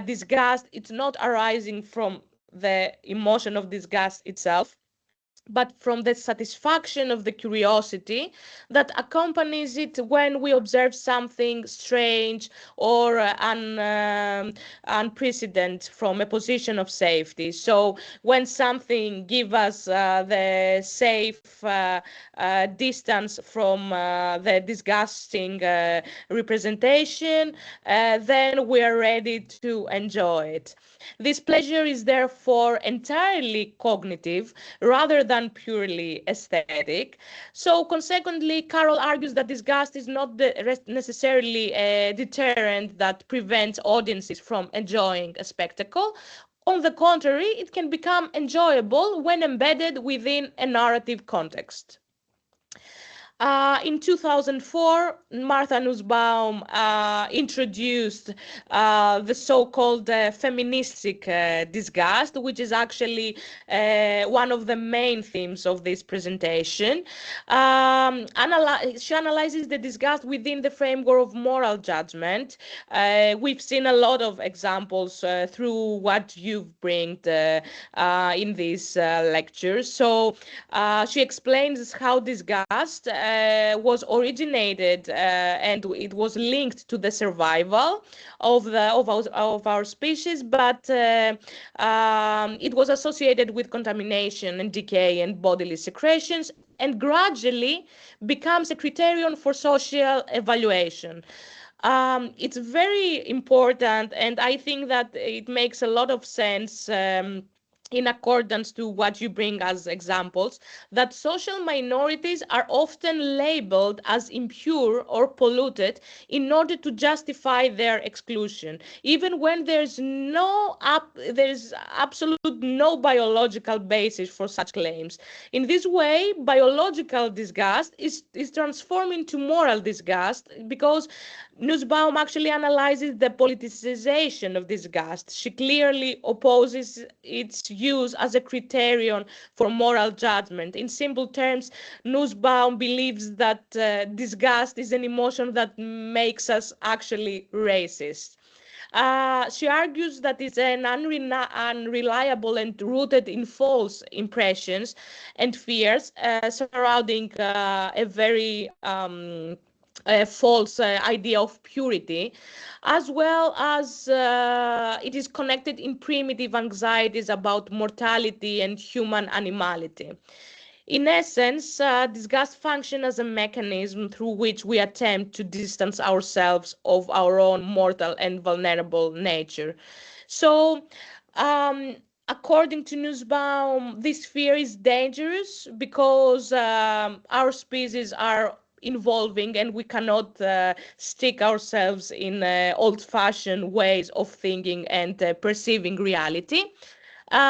disgust, it's not arising from the emotion of disgust itself, but from the satisfaction of the curiosity that accompanies it when we observe something strange or unprecedented from a position of safety. So when something gives us the safe distance from the disgusting representation, then we are ready to enjoy it. This pleasure is therefore entirely cognitive rather than purely aesthetic. So consequently, Carroll argues that disgust is not necessarily a deterrent that prevents audiences from enjoying a spectacle. On the contrary, it can become enjoyable when embedded within a narrative context. In 2004, Martha Nussbaum introduced the so-called feministic disgust, which is actually one of the main themes of this presentation. She analyzes the disgust within the framework of moral judgment. We've seen a lot of examples through what you've brought in these lectures. So she explains how disgust was originated and it was linked to the survival of our species, but it was associated with contamination and decay and bodily secretions, and gradually becomes a criterion for social evaluation. It's very important, and I think that it makes a lot of sense. In accordance to what you bring as examples, that social minorities are often labeled as impure or polluted in order to justify their exclusion, even when there's absolute no biological basis for such claims. In this way, biological disgust is transformed into moral disgust because Nussbaum actually analyzes the politicization of disgust. She clearly opposes its use as a criterion for moral judgment. In simple terms, Nussbaum believes that disgust is an emotion that makes us actually racist. She argues that it's an unreliable and rooted in false impressions and fears surrounding a very false idea of purity, as well as it is connected in primitive anxieties about mortality and human animality. In essence, disgust functions as a mechanism through which we attempt to distance ourselves of our own mortal and vulnerable nature. So, according to Nussbaum, this fear is dangerous because our species are involving and we cannot stick ourselves in old-fashioned ways of thinking and perceiving reality.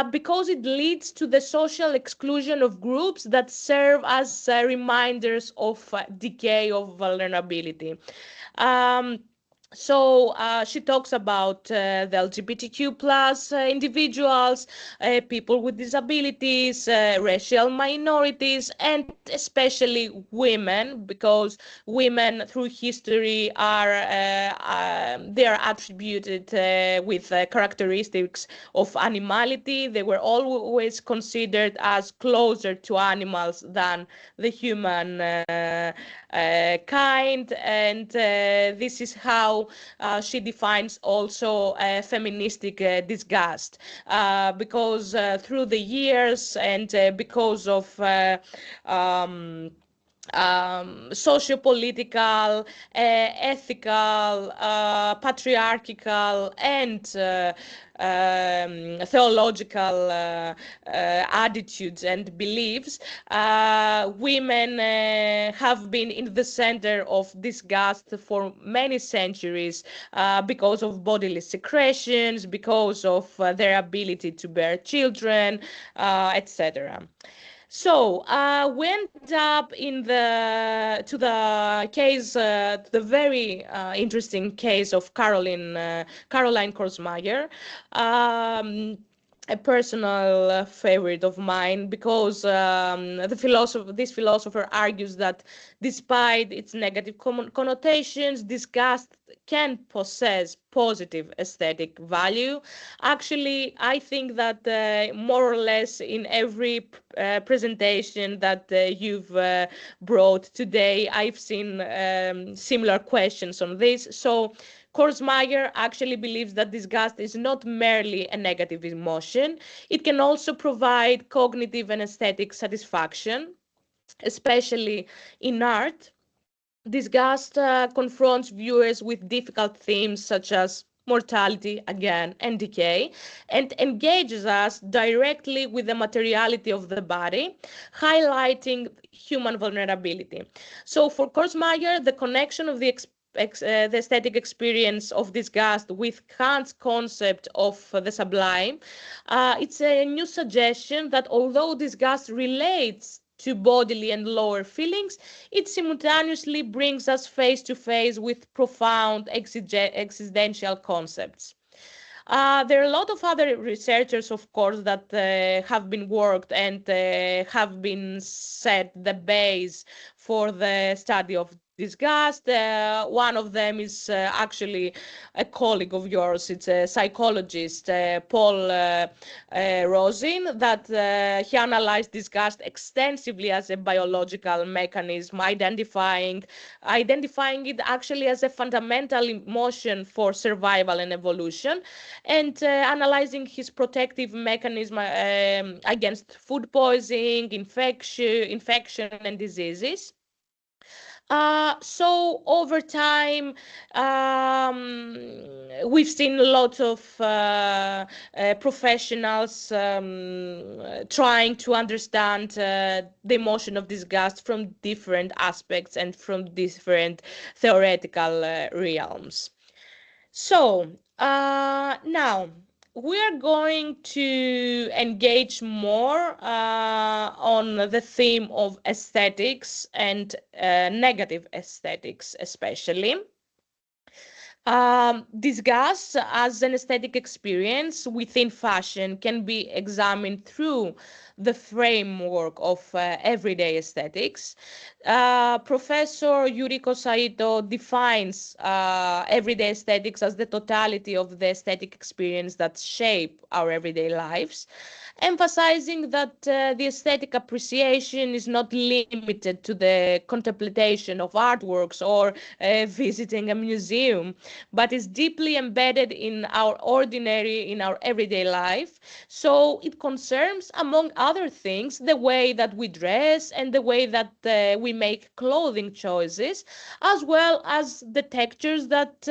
Because it leads to the social exclusion of groups that serve as reminders of decay, of vulnerability. So she talks about the LGBTQ plus individuals, people with disabilities, racial minorities, and especially women, because women through history are they are attributed with characteristics of animality. They were always considered as closer to animals than the human kind, and this is how how she defines also feministic disgust, because through the years and because of socio-political, ethical, patriarchal, and theological attitudes and beliefs, women have been in the center of disgust for many centuries because of bodily secretions, because of their ability to bear children, etc. So we end up in the case, the very interesting case of Caroline Korsmayer. A personal favorite of mine, because this philosopher argues that despite its negative connotations, disgust can possess positive aesthetic value. Actually, I think that more or less in every presentation that you've brought today, I've seen similar questions on this. So Korsmayer actually believes that disgust is not merely a negative emotion. It can also provide cognitive and aesthetic satisfaction, especially in art. Disgust confronts viewers with difficult themes such as mortality, again, and decay, and engages us directly with the materiality of the body, highlighting human vulnerability. So for Korsmayer, the connection of the aesthetic experience of disgust with Kant's concept of the sublime, it's a new suggestion that although disgust relates to bodily and lower feelings, it simultaneously brings us face to face with profound existential concepts. There are a lot of other researchers, of course, that have been worked and have been set the base for the study of disgust. One of them is actually a colleague of yours. It's a psychologist, Paul Rosin, that he analyzed disgust extensively as a biological mechanism, identifying it actually as a fundamental emotion for survival and evolution, and analyzing his protective mechanism against food poisoning, infection and diseases. So over time, we've seen a lot of professionals trying to understand the emotion of disgust from different aspects and from different theoretical realms. So now we are going to engage more on the theme of aesthetics and negative aesthetics, especially. Disgust as an aesthetic experience within fashion can be examined through the framework of everyday aesthetics. Professor Yuriko Saito defines everyday aesthetics as the totality of the aesthetic experience that shape our everyday lives, emphasizing that the aesthetic appreciation is not limited to the contemplation of artworks or visiting a museum, but is deeply embedded in our everyday life. So it concerns, among other things, the way that we dress and the way that we make clothing choices, as well as the textures that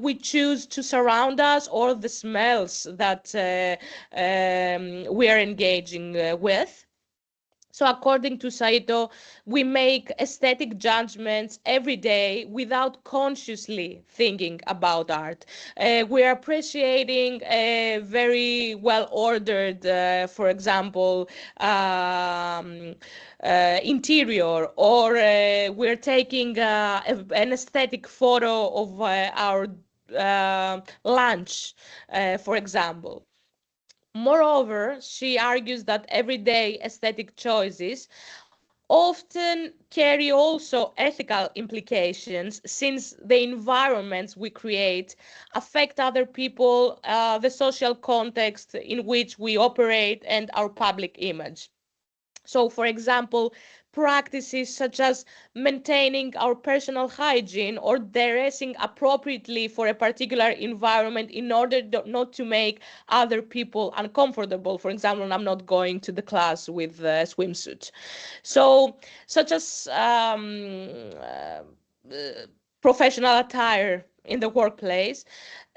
we choose to surround us, or the smells that we are engaging with. So according to Saito, we make aesthetic judgments every day without consciously thinking about art. We are appreciating a very well-ordered, for example, interior, or we're taking an aesthetic photo of our lunch, for example. Moreover, she argues that everyday aesthetic choices often carry also ethical implications, since the environments we create affect other people, the social context in which we operate, and our public image. So, for example, practices such as maintaining our personal hygiene or dressing appropriately for a particular environment in order not to make other people uncomfortable. For example, I'm not going to the class with a swimsuit. So, such as professional attire in the workplace.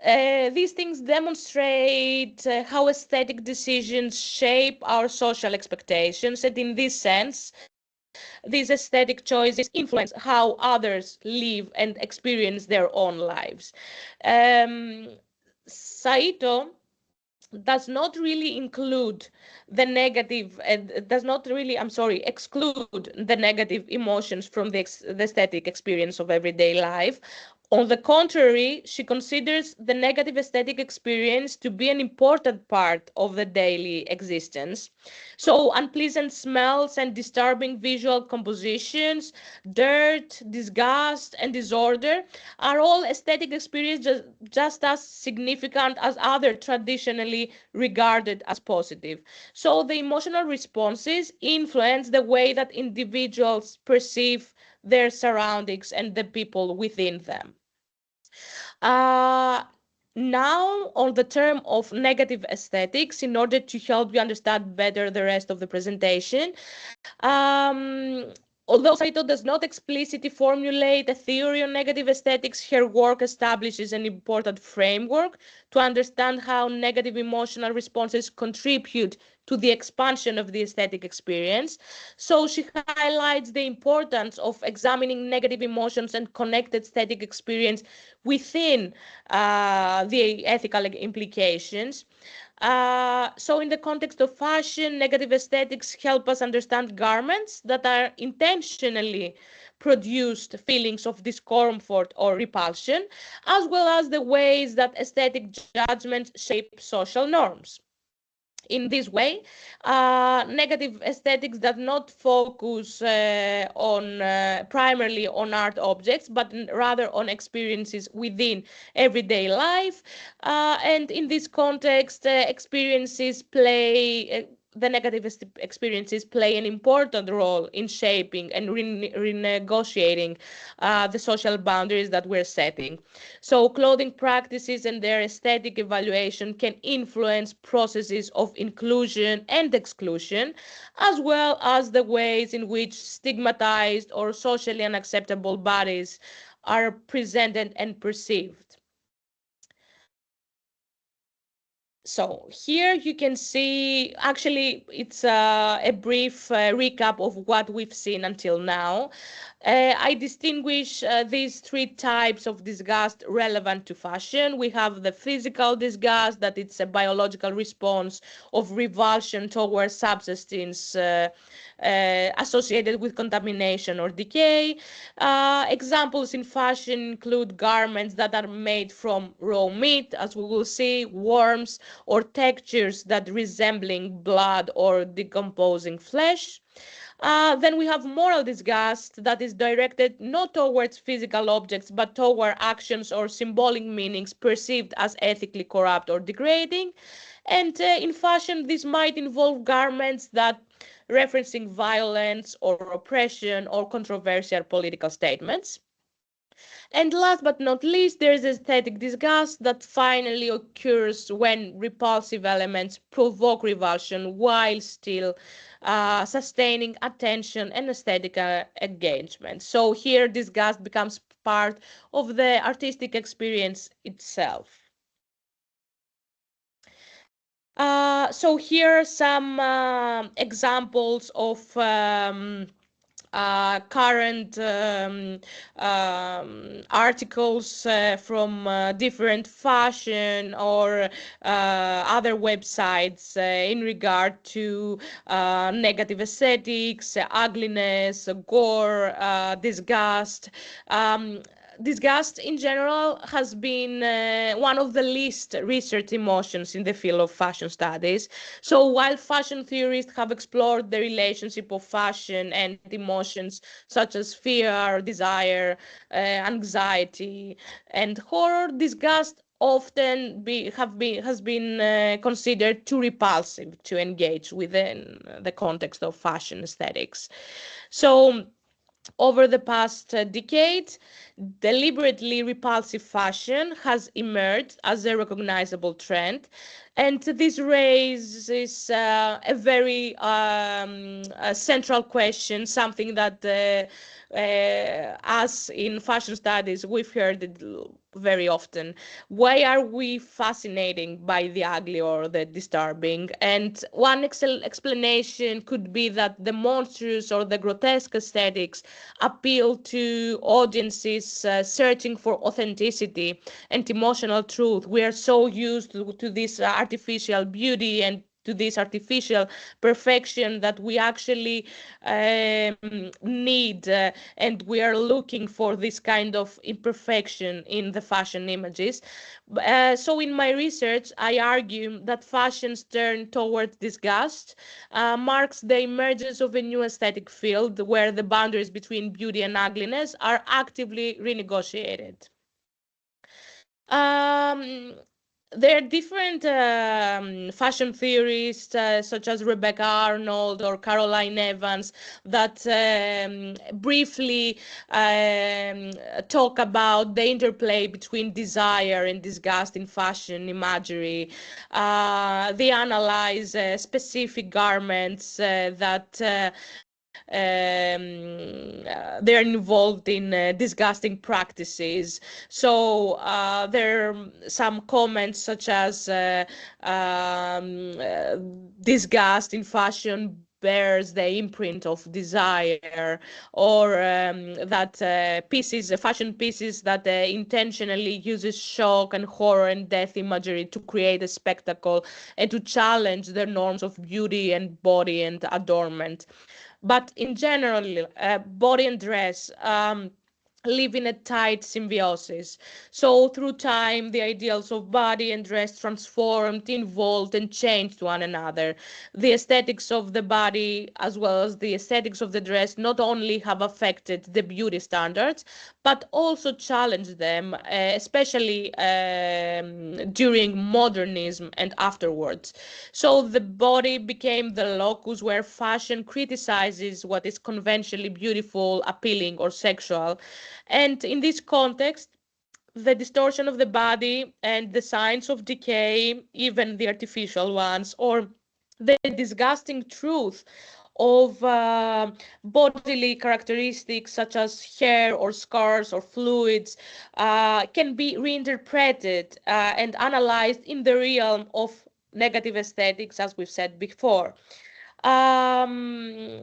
These things demonstrate how aesthetic decisions shape our social expectations, and in this sense, these aesthetic choices influence how others live and experience their own lives. Saito does not really include the negative and does not really, I'm sorry, exclude the negative emotions from the aesthetic experience of everyday life. On the contrary, she considers the negative aesthetic experience to be an important part of the daily existence. So, unpleasant smells and disturbing visual compositions, dirt, disgust, and disorder are all aesthetic experiences just as significant as other traditionally regarded as positive. So, the emotional responses influence the way that individuals perceive their surroundings and the people within them. Uh, Now, on the term of negative aesthetics, in order to help you understand better the rest of the presentation, although Saito does not explicitly formulate a theory on negative aesthetics, her work establishes an important framework to understand how negative emotional responses contribute to the expansion of the aesthetic experience. So she highlights the importance of examining negative emotions and connected aesthetic experience within the ethical implications. So in the context of fashion, negative aesthetics help us understand garments that are intentionally produced feelings of discomfort or repulsion, as well as the ways that aesthetic judgments shape social norms. In this way, negative aesthetics does not focus on primarily on art objects, but rather on experiences within everyday life. And in this context, experiences play the negative experiences play an important role in shaping and renegotiating the social boundaries that we're setting. So clothing practices and their aesthetic evaluation can influence processes of inclusion and exclusion, as well as the ways in which stigmatized or socially unacceptable bodies are presented and perceived. So here you can see, actually, it's a brief recap of what we've seen until now. I distinguish these three types of disgust relevant to fashion. We have the physical disgust, that it's a biological response of revulsion towards substance associated with contamination or decay. Examples in fashion include garments that are made from raw meat, as we will see, worms, or textures that resembling blood or decomposing flesh. Then we have moral disgust that is directed not towards physical objects, but toward actions or symbolic meanings perceived as ethically corrupt or degrading. And in fashion, this might involve garments that referencing violence or oppression or controversial political statements. And last but not least, there is aesthetic disgust that finally occurs when repulsive elements provoke revulsion while still sustaining attention and aesthetic engagement. So here, disgust becomes part of the artistic experience itself. So here are some examples of current articles from different fashion or other websites in regard to negative aesthetics, ugliness, gore, disgust. Disgust in general has been one of the least researched emotions in the field of fashion studies. So while fashion theorists have explored the relationship of fashion and emotions such as fear, desire, anxiety, and horror, disgust often has been considered too repulsive to engage within the context of fashion aesthetics. So over the past decade, deliberately repulsive fashion has emerged as a recognizable trend, and this raises a very central question, something that us in fashion studies, we've heard it very often. Why are we fascinated by the ugly or the disturbing? And one explanation could be that the monstrous or the grotesque aesthetics appeal to audiences searching for authenticity and emotional truth. We are so used to this artificial beauty and to this artificial perfection that we actually need, and we are looking for this kind of imperfection in the fashion images. So in my research, I argue that fashion's turn towards disgust marks the emergence of a new aesthetic field where the boundaries between beauty and ugliness are actively renegotiated. Um, there are different fashion theorists, such as Rebecca Arnold or Caroline Evans, that briefly talk about the interplay between desire and disgust in fashion imagery. They analyze specific garments that they're involved in disgusting practices. So there are some comments such as disgust in fashion bears the imprint of desire, or that fashion pieces that intentionally uses shock and horror and death imagery to create a spectacle and to challenge the norms of beauty and body and adornment. But in general, body and dress live in a tight symbiosis. So through time, the ideals of body and dress transformed, evolved, and changed one another. The aesthetics of the body, as well as the aesthetics of the dress, not only have affected the beauty standards, but also challenged them, especially during modernism and afterwards. So the body became the locus where fashion criticizes what is conventionally beautiful, appealing, or sexual. And in this context, the distortion of the body and the signs of decay, even the artificial ones, or the disgusting truth of bodily characteristics such as hair or scars or fluids can be reinterpreted and analyzed in the realm of negative aesthetics, as we've said before. Um,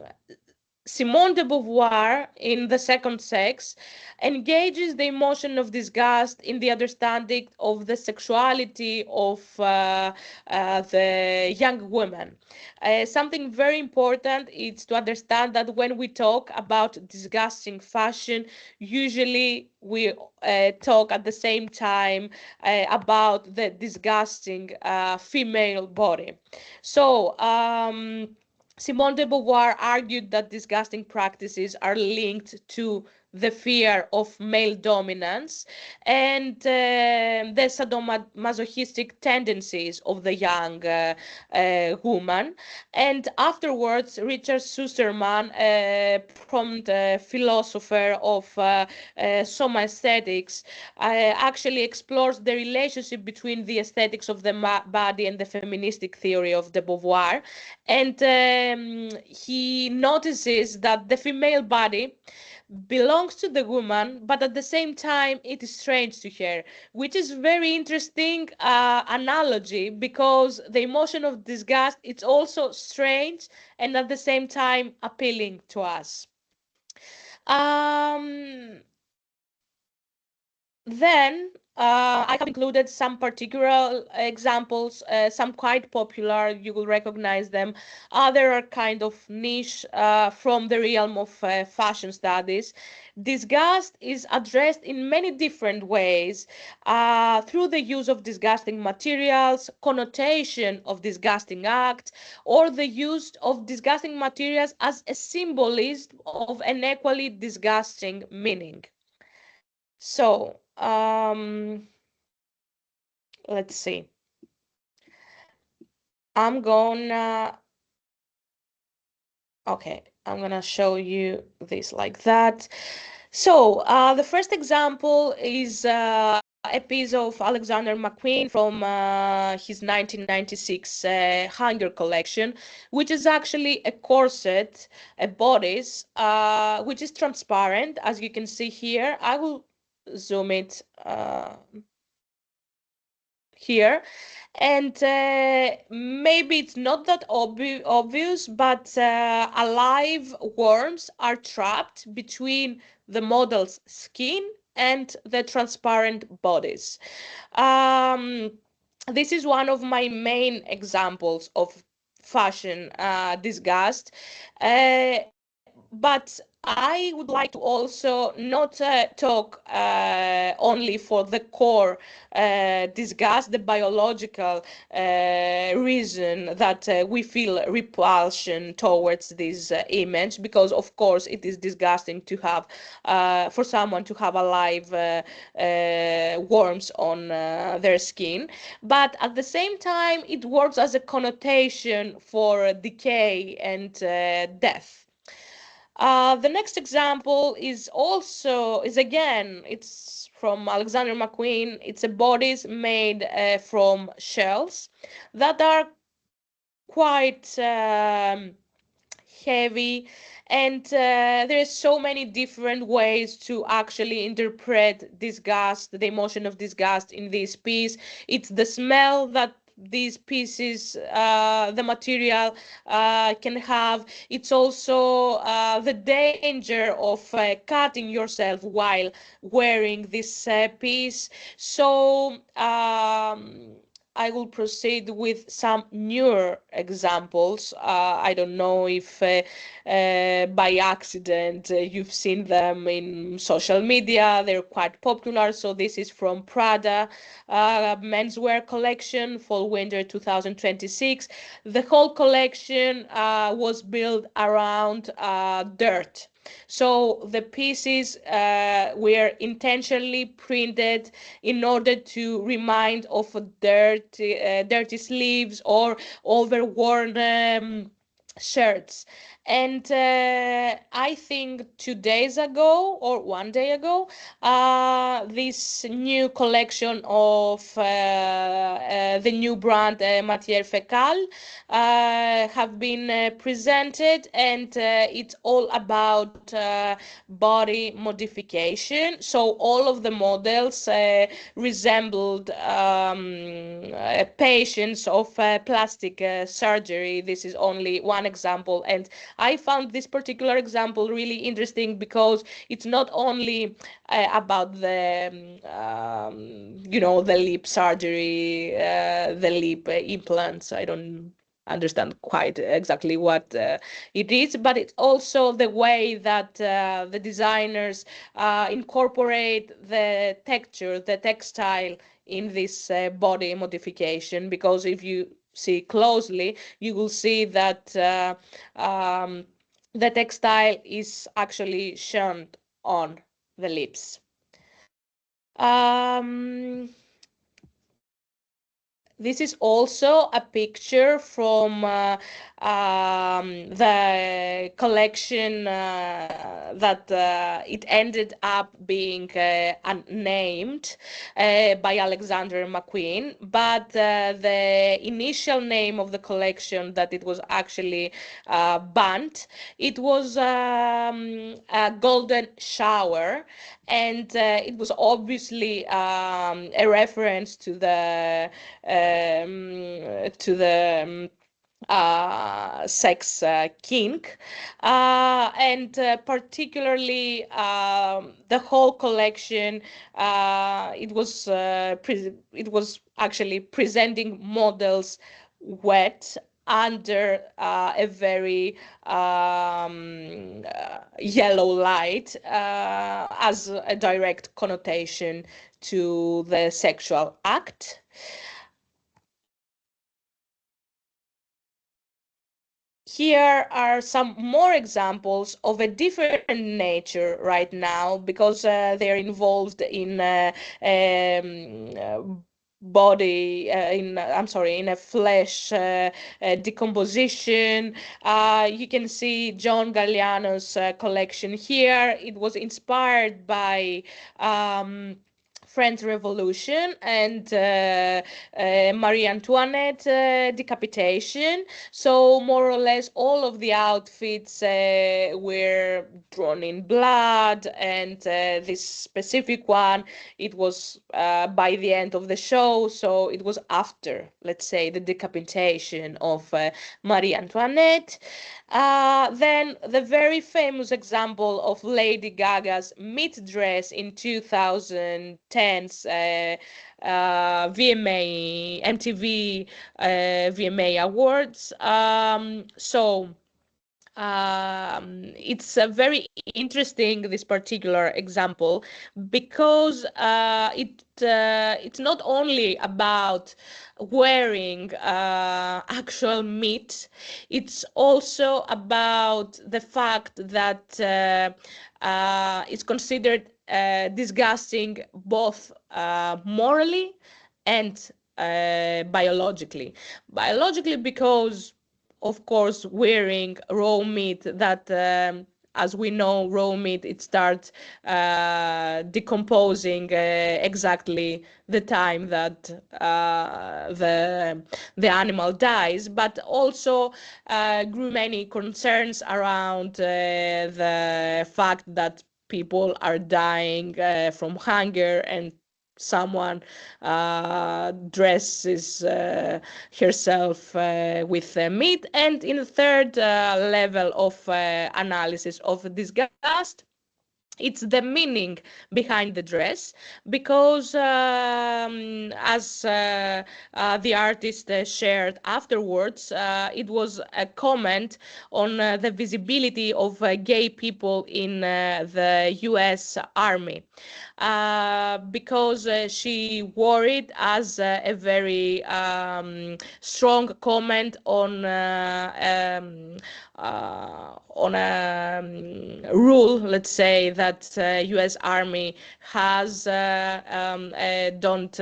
Simone de Beauvoir, in The Second Sex, engages the emotion of disgust in the understanding of the sexuality of the young woman. Something very important is to understand that when we talk about disgusting fashion, usually we talk at the same time about the disgusting female body. So, Simone de Beauvoir argued that disgusting practices are linked to the fear of male dominance and the sadomasochistic tendencies of the young woman. And afterwards, Richard Susterman, a prompt philosopher of soma aesthetics, actually explores the relationship between the aesthetics of the body and the feministic theory of de Beauvoir. And he notices that the female body belongs to the woman, but at the same time it is strange to her, which is very interesting analogy, because the emotion of disgust, it's also strange and at the same time appealing to us. Then I have included some particular examples, some quite popular, you will recognize them. Other are kind of niche from the realm of fashion studies. Disgust is addressed in many different ways through the use of disgusting materials, connotation of disgusting acts, or the use of disgusting materials as a symbolism of an equally disgusting meaning. So, let's see. I'm gonna show you this like that. So the first example is a piece of Alexander McQueen from his 1996 Hunger collection, which is actually a corset, a bodice, which is transparent, as you can see here. I will zoom it here. And maybe it's not that obvious, but alive worms are trapped between the model's skin and the transparent bodies. This is one of my main examples of fashion disgust. But I would like to also not talk only for the core disgust, the biological reason that we feel repulsion towards this image, because of course it is disgusting to have for someone to have alive worms on their skin, but at the same time it works as a connotation for decay and death. The next example is again, it's from Alexander McQueen. It's a bodice made from shells that are quite heavy, and there are so many different ways to actually interpret disgust, the emotion of disgust in this piece. It's the smell that these pieces, the material can have. It's also the danger of cutting yourself while wearing this piece. So I will proceed with some newer examples. I don't know if by accident you've seen them in social media. They're quite popular. So this is from Prada menswear collection, fall/winter 2026. The whole collection was built around dirt. So the pieces were intentionally printed in order to remind of dirty sleeves or overworn shirts. And I think 2 days ago or 1 day ago, this new collection of the new brand Matière Fécale have been presented, and it's all about body modification. So all of the models resembled patients of plastic surgery. This is only one example, and I found this particular example really interesting because it's not only about the the lip surgery, the lip implants. I don't understand quite exactly what it is, but it's also the way that the designers incorporate the texture, the textile in this body modification, because if you see closely, you will see that the textile is actually shown on the lips. This is also a picture from the collection that it ended up being unnamed by Alexander McQueen, but the initial name of the collection that it was actually banned, it was a golden shower, and it was obviously a reference to the sex kink, and particularly the whole collection. It was actually presenting models wet under a very yellow light as a direct connotation to the sexual act. Here are some more examples of a different nature right now, because they're involved in body in a flesh decomposition. You can see John Galliano's collection here. It was inspired by French Revolution and Marie Antoinette decapitation. So more or less all of the outfits were drawn in blood, and this specific one, it was by the end of the show, so it was after, let's say, the decapitation of Marie Antoinette. Then the very famous example of Lady Gaga's meat dress in 2010's VMA, MTV VMA Awards. It's very interesting, this particular example, because it's not only about wearing actual meat, it's also about the fact that it's considered disgusting both morally and biologically. Biologically, because of course, wearing raw meat that, as we know, raw meat, it starts decomposing exactly the time that the animal dies, but also grew many concerns around the fact that people are dying from hunger, and someone dresses herself with meat. And in the third level of analysis of disgust, it's the meaning behind the dress, because as the artist shared afterwards, it was a comment on the visibility of gay people in the US Army, because she wore it as a very strong comment on a rule, let's say, that U.S. Army has don't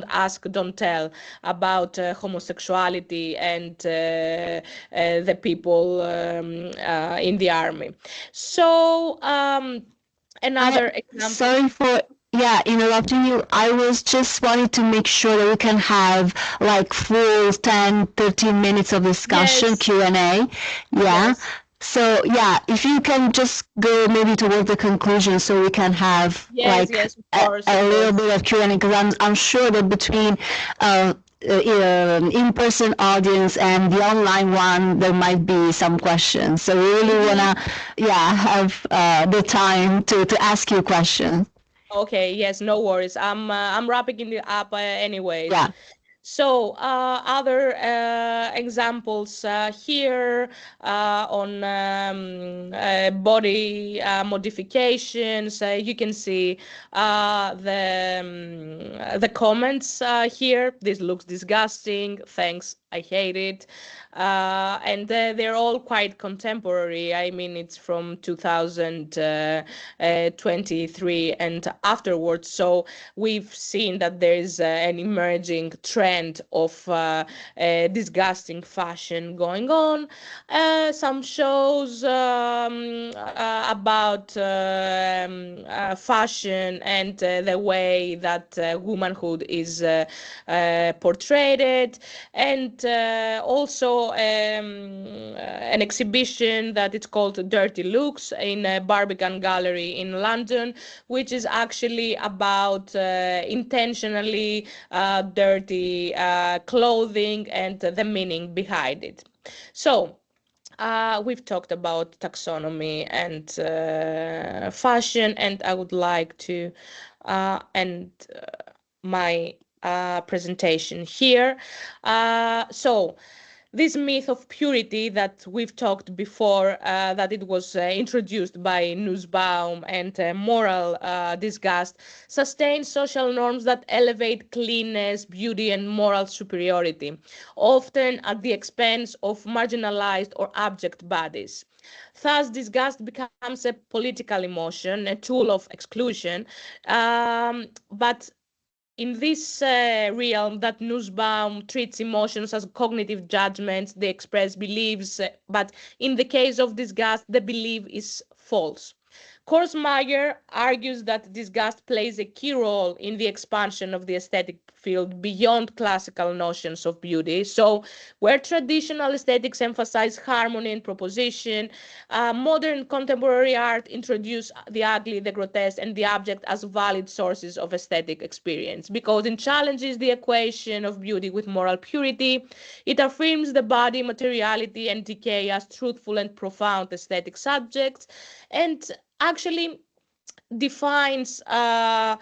ask, don't tell about homosexuality and the people in the army. So another example. Sorry for interrupting you. I was just wanting to make sure that we can have like full 10-13 minutes of discussion, Yes. Q&A. Yes. So if you can just go maybe towards the conclusion, so we can have Yes, of course, a little bit of Q&A, because I'm sure that between in-person audience and the online one, there might be some questions. So we really wanna have the time to ask you questions. Okay, yes, no worries. I'm wrapping it up anyways. Yeah. So other examples here on body modifications. You can see the comments here. This looks disgusting. Thanks, I hate it. And they're all quite contemporary. I mean, it's from 2023 and afterwards. So we've seen that there is an emerging trend of disgusting fashion going on. Some shows about fashion and the way that womanhood is portrayed, and also an exhibition that it's called Dirty Looks in Barbican Gallery in London, which is actually about intentionally dirty clothing and the meaning behind it. So we've talked about taxonomy and fashion, and I would like to end my presentation here. So this myth of purity that we've talked before, that it was introduced by Nussbaum and moral disgust, sustains social norms that elevate cleanness, beauty, and moral superiority, often at the expense of marginalized or abject bodies. Thus, disgust becomes a political emotion, a tool of exclusion, but in this realm that Nussbaum treats emotions as cognitive judgments, they express beliefs, but in the case of disgust, the belief is false. Korsmeyer argues that disgust plays a key role in the expansion of the aesthetic field beyond classical notions of beauty. So, where traditional aesthetics emphasize harmony and proposition, modern contemporary art introduce the ugly, the grotesque, and the abject as valid sources of aesthetic experience because it challenges the equation of beauty with moral purity. It affirms the body, materiality, and decay as truthful and profound aesthetic subjects, and actually defines a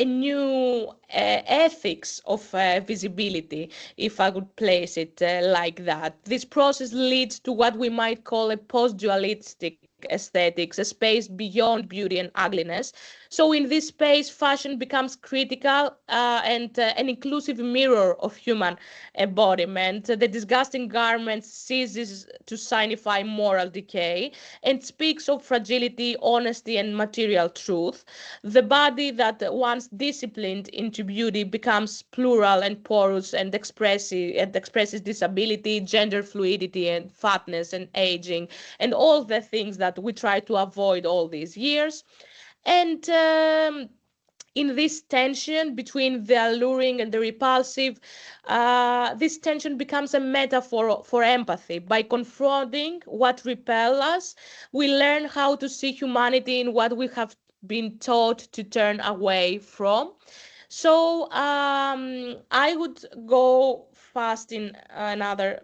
new ethics of visibility, if I would place it like that. This process leads to what we might call a post-dualistic aesthetics, a space beyond beauty and ugliness. So in this space, fashion becomes critical and an inclusive mirror of human embodiment. The disgusting garment ceases to signify moral decay and speaks of fragility, honesty, and material truth. The body that once disciplined into beauty becomes plural and porous and expresses disability, gender fluidity, and fatness and aging, and all the things that we try to avoid all these years. And in this tension between the alluring and the repulsive, this tension becomes a metaphor for empathy. By confronting what repels us, we learn how to see humanity in what we have been taught to turn away from. So I would go fast in another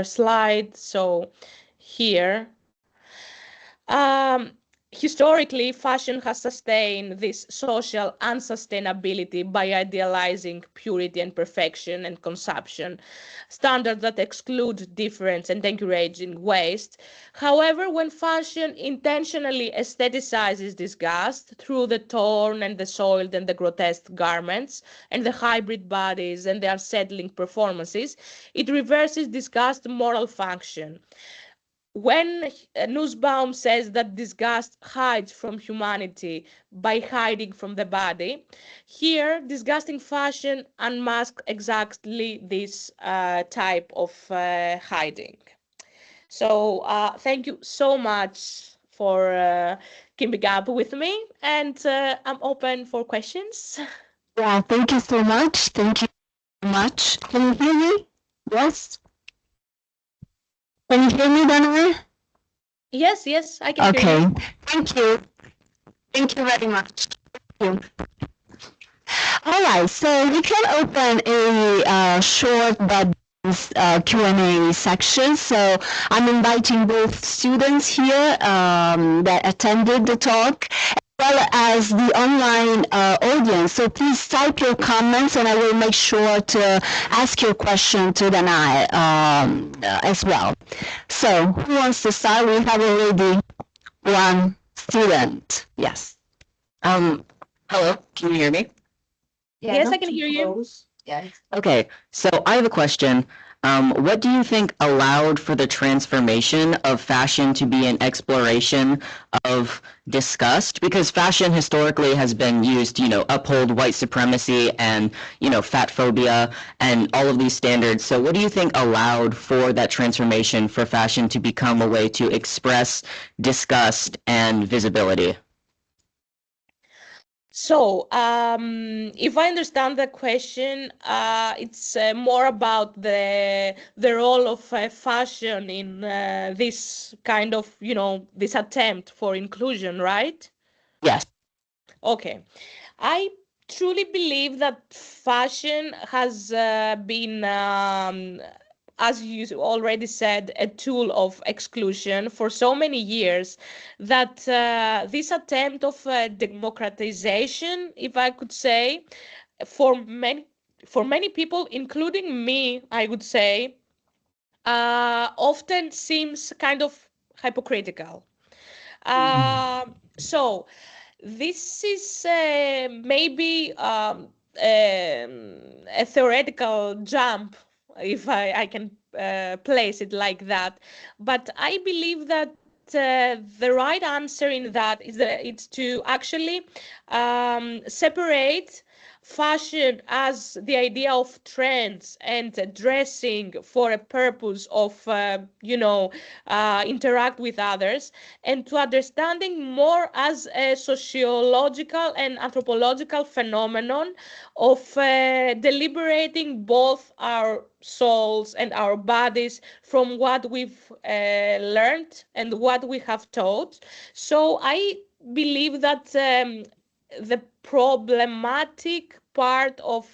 slide. So here. Um, Historically, fashion has sustained this social unsustainability by idealizing purity and perfection and consumption, standards that exclude difference and encouraging waste. However, when fashion intentionally aestheticizes disgust through the torn and the soiled and the grotesque garments and the hybrid bodies and the unsettling performances, it reverses disgust's moral function. When Nussbaum says that disgust hides from humanity by hiding from the body, here disgusting fashion unmasks exactly this type of hiding. So thank you so much for keeping up with me, and I'm open for questions. Yeah, thank you so much. Thank you so much. Can you hear me? Yes? Can you hear me, Danae? Yes, I can hear Okay. you. Thank you. Thank you very much. Thank you. All right, so we can open a short but Q&A section. So I'm inviting both students here that attended the talk, as well as the online audience. So please type your comments, and I will make sure to ask your question to Danae as well. So who wants to start? We have already one student. Yes. Hello, can you hear me? Yes, I can hear you. Okay, so I have a question. What do you think allowed for the transformation of fashion to be an exploration of disgust? Because fashion historically has been used to, uphold white supremacy and, fat phobia and all of these standards. So what do you think allowed for that transformation for fashion to become a way to express disgust and visibility? So, if I understand the question, it's more about the role of fashion in this kind of, this attempt for inclusion, right? Yes. Okay. I truly believe that fashion has been as you already said, a tool of exclusion for so many years that this attempt of democratization, if I could say, for many people, including me, I would say, often seems kind of hypocritical. So this is maybe a theoretical jump, if I can place it like that. But I believe that the right answer in that is that it's to actually separate fashion as the idea of trends and dressing for a purpose of interact with others, and to understanding more as a sociological and anthropological phenomenon of deliberating both our souls and our bodies from what we've learned and what we have taught. So I believe that the problematic part of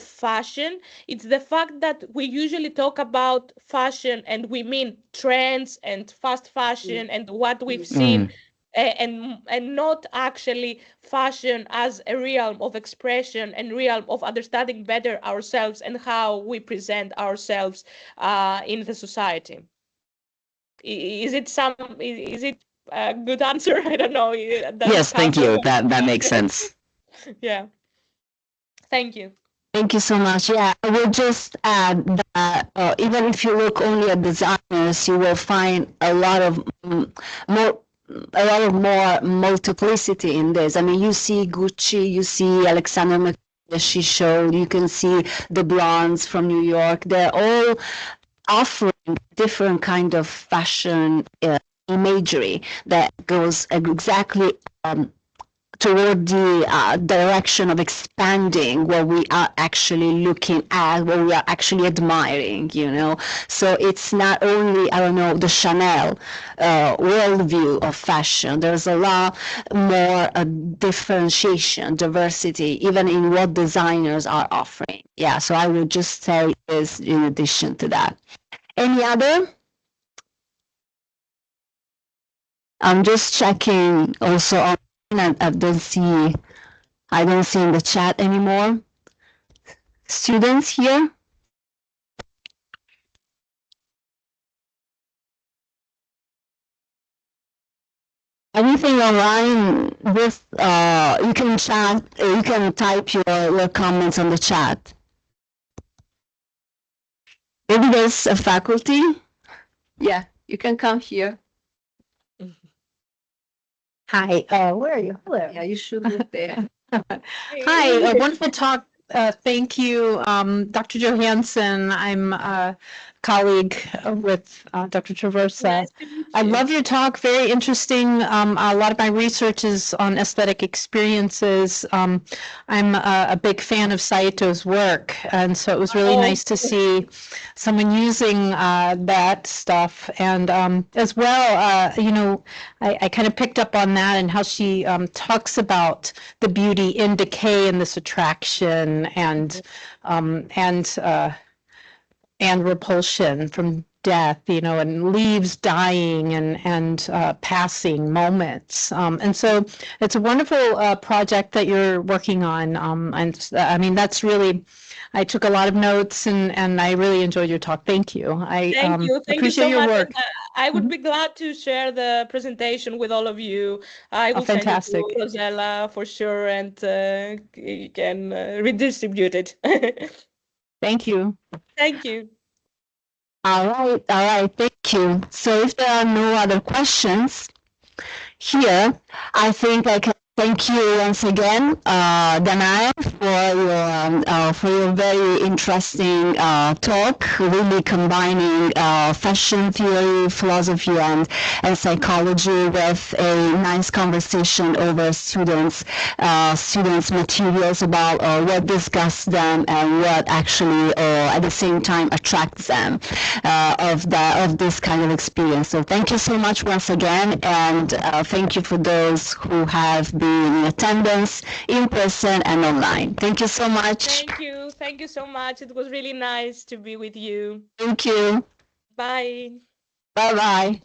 fashion, it's the fact that we usually talk about fashion and we mean trends and fast fashion and what we've seen, and not actually fashion as a realm of expression and realm of understanding better ourselves and how we present ourselves in the society. Is it a good answer? I don't know. Yes, thank you. That makes sense. Yeah. Thank you. Thank you so much. Yeah, I will just add that even if you look only at designers, you will find a lot of more multiplicity in this. I mean, you see Gucci, you see Alexander McQueen, as she showed, you can see the blondes from New York. They're all offering different kind of fashion imagery that goes exactly toward the direction of expanding what we are actually looking at, what we are actually admiring, you know. So it's not only, I don't know, the Chanel worldview of fashion. There's a lot more differentiation, diversity, even in what designers are offering. Yeah, so I would just say this in addition to that. Any other? I'm just checking also on. I don't see in the chat anymore. Students here? Anything online? This you can chat. You can type your comments on the chat. Maybe there's a faculty. Yeah, you can come here. Hi, where are you? Hello. Yeah, you should look there. Hi, a wonderful talk. Thank you, Dr. Johansson. I'm a colleague with Dr. Traversa. Nice to meet I you. love your talk. Very interesting. A lot of my research is on aesthetic experiences. I'm a big fan of Saito's work, and so it was really nice to see someone using that stuff. And as well, I kind of picked up on that and how she talks about the beauty in decay and this attraction and repulsion from death, and leaves dying and passing moments. And so it's a wonderful project that you're working on. And I mean, that's really, I took a lot of notes and I really enjoyed your talk. Thank you. Thank you. Thank appreciate you so your much. work. And, I would be glad to share the presentation with all of you. I will send it to Rosella for sure, and you can redistribute it. Thank you. Thank you. All right, thank you. So if there are no other questions here, I think I can thank you once again, Danae, for your very interesting talk, really combining fashion theory, philosophy, and psychology with a nice conversation over students' materials about what disgusts them and what actually, at the same time, attracts them of this kind of experience. So thank you so much once again, and thank you for those who have been in attendance in person and online. Thank you so much. Thank you so much. It was really nice to be with you. Thank you. Bye. Bye-bye.